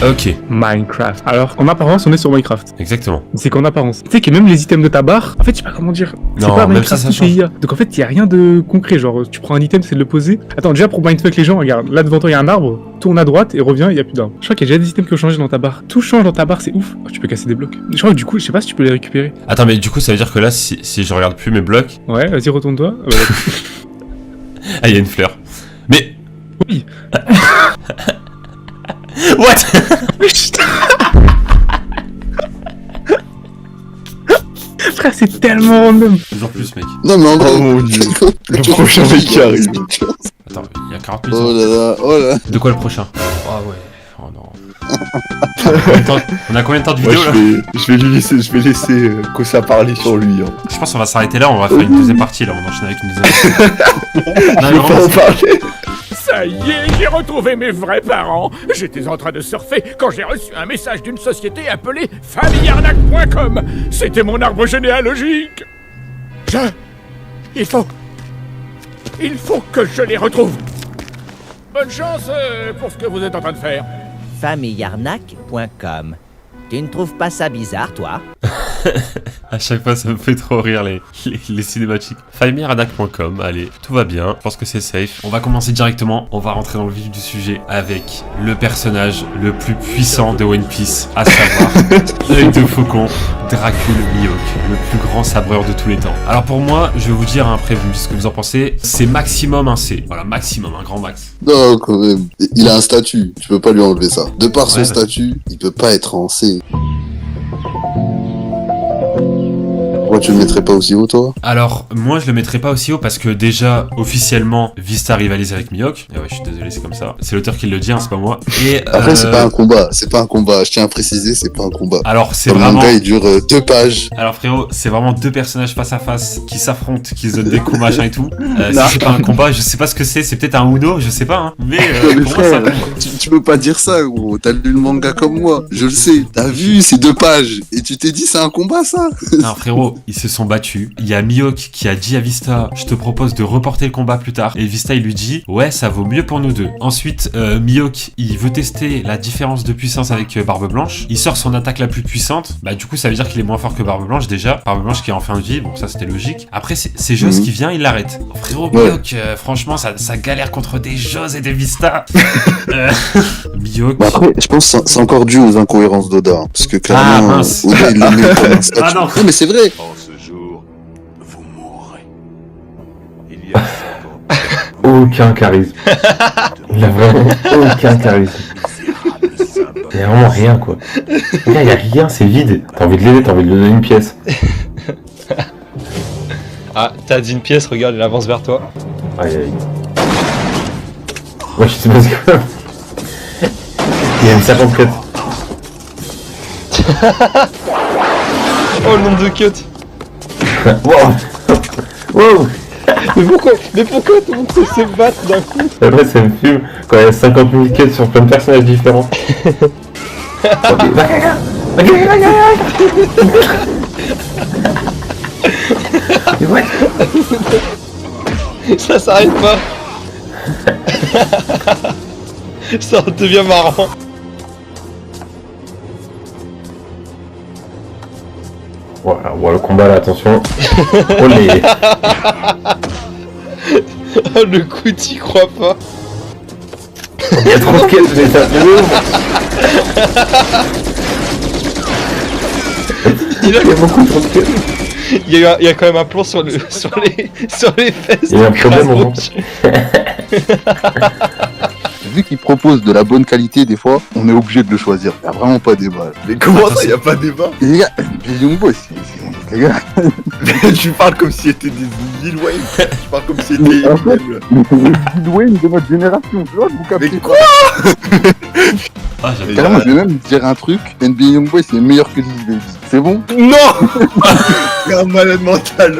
S3: Ok.
S18: Minecraft. Alors, en apparence, on est sur Minecraft.
S3: Exactement.
S18: C'est qu'en apparence. Tu sais que même les items de ta barre, en fait, je sais pas comment dire. C'est
S3: Non,
S18: pas
S3: même ça
S18: Minecraft, c'est
S3: change.
S18: IA. Donc en fait, il y a rien de concret. Genre, tu prends un item, c'est de le poser. Attends, déjà pour mindfuck les gens, regarde. Là devant toi, il y a un arbre. Tourne à droite et reviens, il y a plus d'arbre. Je crois qu'il y a déjà des items qui ont changé dans ta barre. Tout change dans ta barre, c'est ouf. Oh, tu peux casser des blocs. Je crois que du coup, je sais pas si tu peux les récupérer.
S3: Attends, mais du coup ça veut dire que là si je regarde plus mes blocs.
S18: Ouais, vas-y, retourne-toi.
S3: Ah, il y a une fleur. Mais.
S18: Oui.
S3: What?
S18: Frère, c'est tellement random.
S3: Toujours plus, mec.
S15: Non, mais en gros,
S10: Oh mon dieu.
S15: le prochain mec qui arrive.
S3: Attends, il y a 40 minutes.
S15: Oh là là, oh là.
S3: De quoi le prochain? Ah ouais. Oh non. On a combien de temps de vidéo
S15: Moi,
S3: là?
S15: je vais laisser Kosa parler sur lui. Hein.
S3: Je pense qu'on va s'arrêter là, on va faire une deuxième partie là, on enchaîne avec une deuxième.
S15: Je veux pas en parler.
S21: Ça y est, j'ai retrouvé mes vrais parents. J'étais en train de surfer quand j'ai reçu un message d'une société appelée famillearnaque.com. C'était mon arbre généalogique. Il faut que je les retrouve. Bonne chance pour ce que vous êtes en train de faire.
S12: Famillearnaque.com. Tu ne trouves pas ça bizarre, toi?
S3: À chaque fois, ça me fait trop rire les cinématiques. Famillearnaque.com, allez, tout va bien, je pense que c'est safe. On va commencer directement, on va rentrer dans le vif du sujet avec le personnage le plus puissant de One Piece, à savoir Œil de Faucon, Dracul Mihawk, le plus grand sabreur de tous les temps. Alors pour moi, je vais vous dire, après vous me dites ce que vous en pensez, c'est maximum un C. Voilà, maximum, un grand max.
S15: Non, quand même. Il a un statut, tu peux pas lui enlever ça. De par son
S3: Ouais,
S15: statut, il peut pas être en C. Pourquoi tu le mettrais pas aussi haut, toi?
S3: Alors, moi je le mettrais pas aussi haut parce que déjà, officiellement, Vista rivalise avec Mihawk. Et ouais, je suis désolé, c'est comme ça. C'est l'auteur qui le dit, hein, c'est pas moi. Et
S15: Après, c'est pas un combat, je tiens à préciser, c'est pas un combat.
S3: Alors, c'est
S15: Le
S3: vraiment...
S15: manga, il dure 2 pages.
S3: Alors frérot, c'est vraiment deux personnages face à face qui s'affrontent, qui se donnent des coups machin et tout. Si c'est pas un combat, je sais pas ce que c'est peut-être un Uno, je sais pas, hein. Mais,
S15: Mais
S3: pour moi, ça
S15: frère, tu peux pas dire ça, gros. T'as lu le manga comme moi, je le sais. T'as vu, c'est 2 pages. Et tu t'es dit, c'est un combat, ça?
S3: Non frérot, ils se sont battus. Il y a Mihawk qui a dit à Vista, je te propose de reporter le combat plus tard. Et Vista il lui dit, ouais ça vaut mieux pour nous deux. Ensuite, Mihawk il veut tester la différence de puissance avec Barbe Blanche. Il sort son attaque la plus puissante. Bah du coup ça veut dire qu'il est moins fort que Barbe Blanche déjà. Barbe Blanche qui est en fin de vie, bon ça c'était logique. Après c'est Joss qui vient, il l'arrête. Frérot Mihawk, franchement ça galère contre des Joss et des Vista. Mihawk...
S15: Bah après, je pense que c'est encore dû aux incohérences d'Oda. Hein, parce que clairement, Oda il le met comme un statut.
S3: Ah non.
S15: Mais c'est vrai.
S10: Aucun charisme. Il a vraiment aucun charisme. Il y a vraiment rien quoi. Regarde, il y a rien, c'est vide. T'as envie de l'aider, t'as envie de lui donner une pièce.
S14: Ah, t'as dit une pièce, regarde, il avance vers toi.
S10: Aïe aïe. Ouais, je sais pas ce que... Il y a une serpente cut.
S14: Oh, le nombre de cuts.
S10: Wow. Wow.
S14: Mais pourquoi tout le monde sait se battre d'un coup?
S10: Après ça me fume quand il y a 50 000 quêtes sur plein de personnages différents.
S14: Ça s'arrête pas. Ça devient marrant.
S10: Voilà, on voit le combat là, attention. Olé.
S14: Oh, le coup, t'y crois pas.
S10: Il y a trop de quêtes, mais ça fait
S14: Il y a beaucoup trop de quêtes. Il y a quand même un plan sur les fesses.
S10: Il y a un problème au
S4: Vu qu'il propose de la bonne qualité, des fois, on est obligé de le choisir. Il n'y a vraiment pas débat.
S15: Mais comment ça, il n'y a pas débat?
S4: Les gars, Young Boy, les gars.
S15: Tu parles comme si c'était des Lil Wayne. Tu parles comme si c'était.
S4: En fait, Lil Wayne de notre génération, tu vois, vous captez.
S15: Mais quoi?
S4: Carrément, je vais même dire un truc. NBA Youngboy, c'est meilleur que Lil Baby. C'est bon?
S15: Non. T'es un malade mental.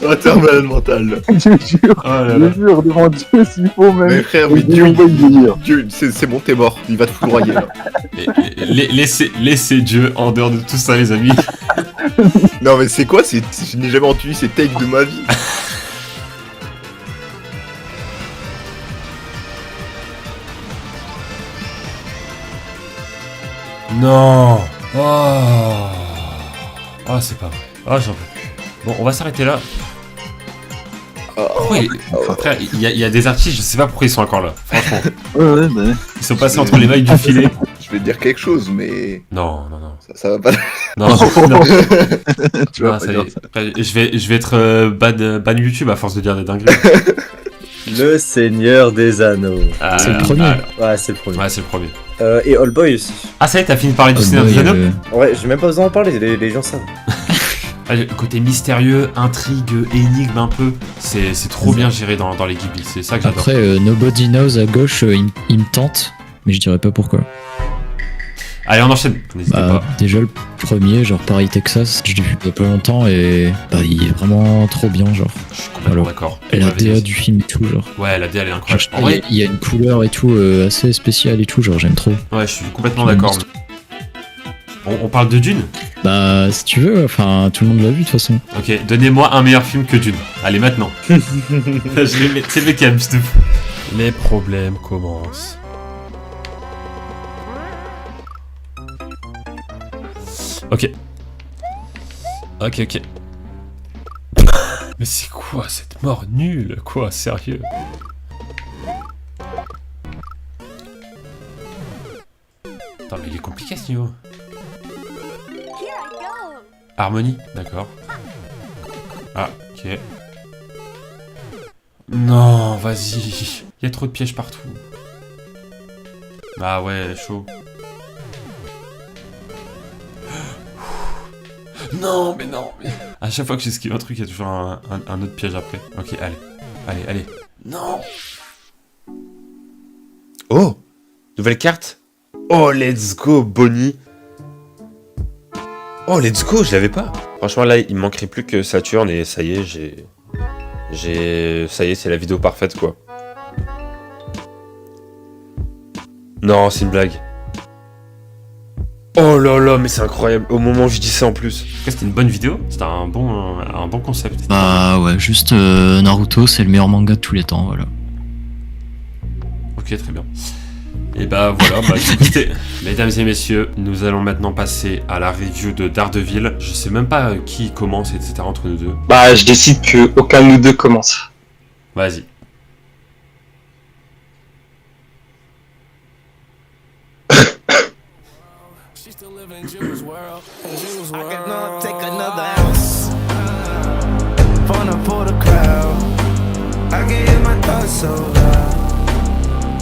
S15: Oh, t'es un malade mental.
S4: Je jure devant Dieu s'il faut même.
S15: Mais frère, mais Dieu, c'est bon, t'es mort. Il va te foudroyer là.
S3: Laissez Dieu en dehors de tout ça, les amis.
S15: Non, mais c'est quoi? Je n'ai jamais entendu ces takes de ma vie.
S3: Non. Oh, c'est pas vrai. Oh, j'en peux plus. Bon, on va s'arrêter là. Frère, il y a des artistes, je sais pas pourquoi ils sont encore là. Franchement.
S4: Ouais.
S3: Ils sont passés entre les mailles du filet.
S15: Je vais te dire quelque chose, mais.
S3: Non.
S15: Ça va pas.
S3: Non.
S15: Tu vois,
S3: ça y est. Après, je vais être ban YouTube à force de dire des dingueries.
S13: Le Seigneur des Anneaux.
S23: C'est le premier.
S13: Ouais, c'est le premier.
S3: Ouais, c'est le premier.
S13: Et All Boy aussi.
S3: Ah, ça y est, t'as fini de parler du Seigneur des Anneaux?
S13: Ouais, j'ai même pas besoin d'en parler, les gens savent.
S3: Côté mystérieux, intrigue, énigme un peu, c'est trop bien géré dans les Ghibli, c'est ça que j'adore.
S23: Après, Nobody Knows à gauche, il me tente, mais je dirais pas pourquoi.
S3: Allez, on enchaîne, n'hésitez pas.
S23: Déjà le premier, genre Paris, Texas, je l'ai vu il y a pas longtemps et il est vraiment trop bien, genre.
S3: Je suis complètement d'accord.
S23: Et la DA du film et tout, genre.
S3: Ouais, la DA elle est incroyable.
S23: En vrai, il y a une couleur et tout assez spéciale et tout, genre j'aime trop.
S3: Ouais, je suis complètement d'accord. On parle de Dune?
S23: Bah, si tu veux, enfin, tout le monde l'a vu de toute façon.
S3: Ok, donnez-moi un meilleur film que Dune. Allez, maintenant. C'est le mec qui abuse de fou. Les problèmes commencent. Ok. Mais c'est quoi cette mort nulle? Quoi, sérieux? Attends, mais il est compliqué ce niveau. Harmonie, d'accord. Ah, ok. Non, vas-y. Il y a trop de pièges partout. Ah ouais, chaud. Non, mais non, mais... À chaque fois que j'esquive un truc, il y a toujours un autre piège après. Ok, allez. Non.
S10: Oh, nouvelle carte. Oh, let's go, Bonnie. Oh, let's go, je l'avais pas. Franchement, là, il me manquerait plus que Saturne et ça y est, ça y est, c'est la vidéo parfaite, quoi. Non, c'est une blague. Oh là là, mais c'est incroyable. Au moment où je dis ça en plus.
S3: C'était une bonne vidéo. C'était un bon concept.
S23: Bah ouais, juste Naruto, c'est le meilleur manga de tous les temps, voilà.
S3: Ok, très bien. Et bah voilà, écoutez, mesdames et messieurs, nous allons maintenant passer à la review de Daredevil. Je sais même pas qui commence, etc. entre nous deux.
S14: Bah, je décide que aucun de nous deux commence.
S3: Vas-y.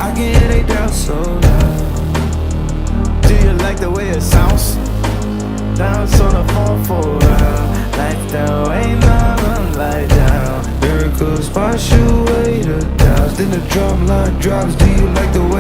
S17: I can hear they doubt so loud. Do you like the way it sounds? Dance on the phone for a while. Like down, ain't nothing like down. Miracles wash away the doubts. Then the drum line drops. Do you like the way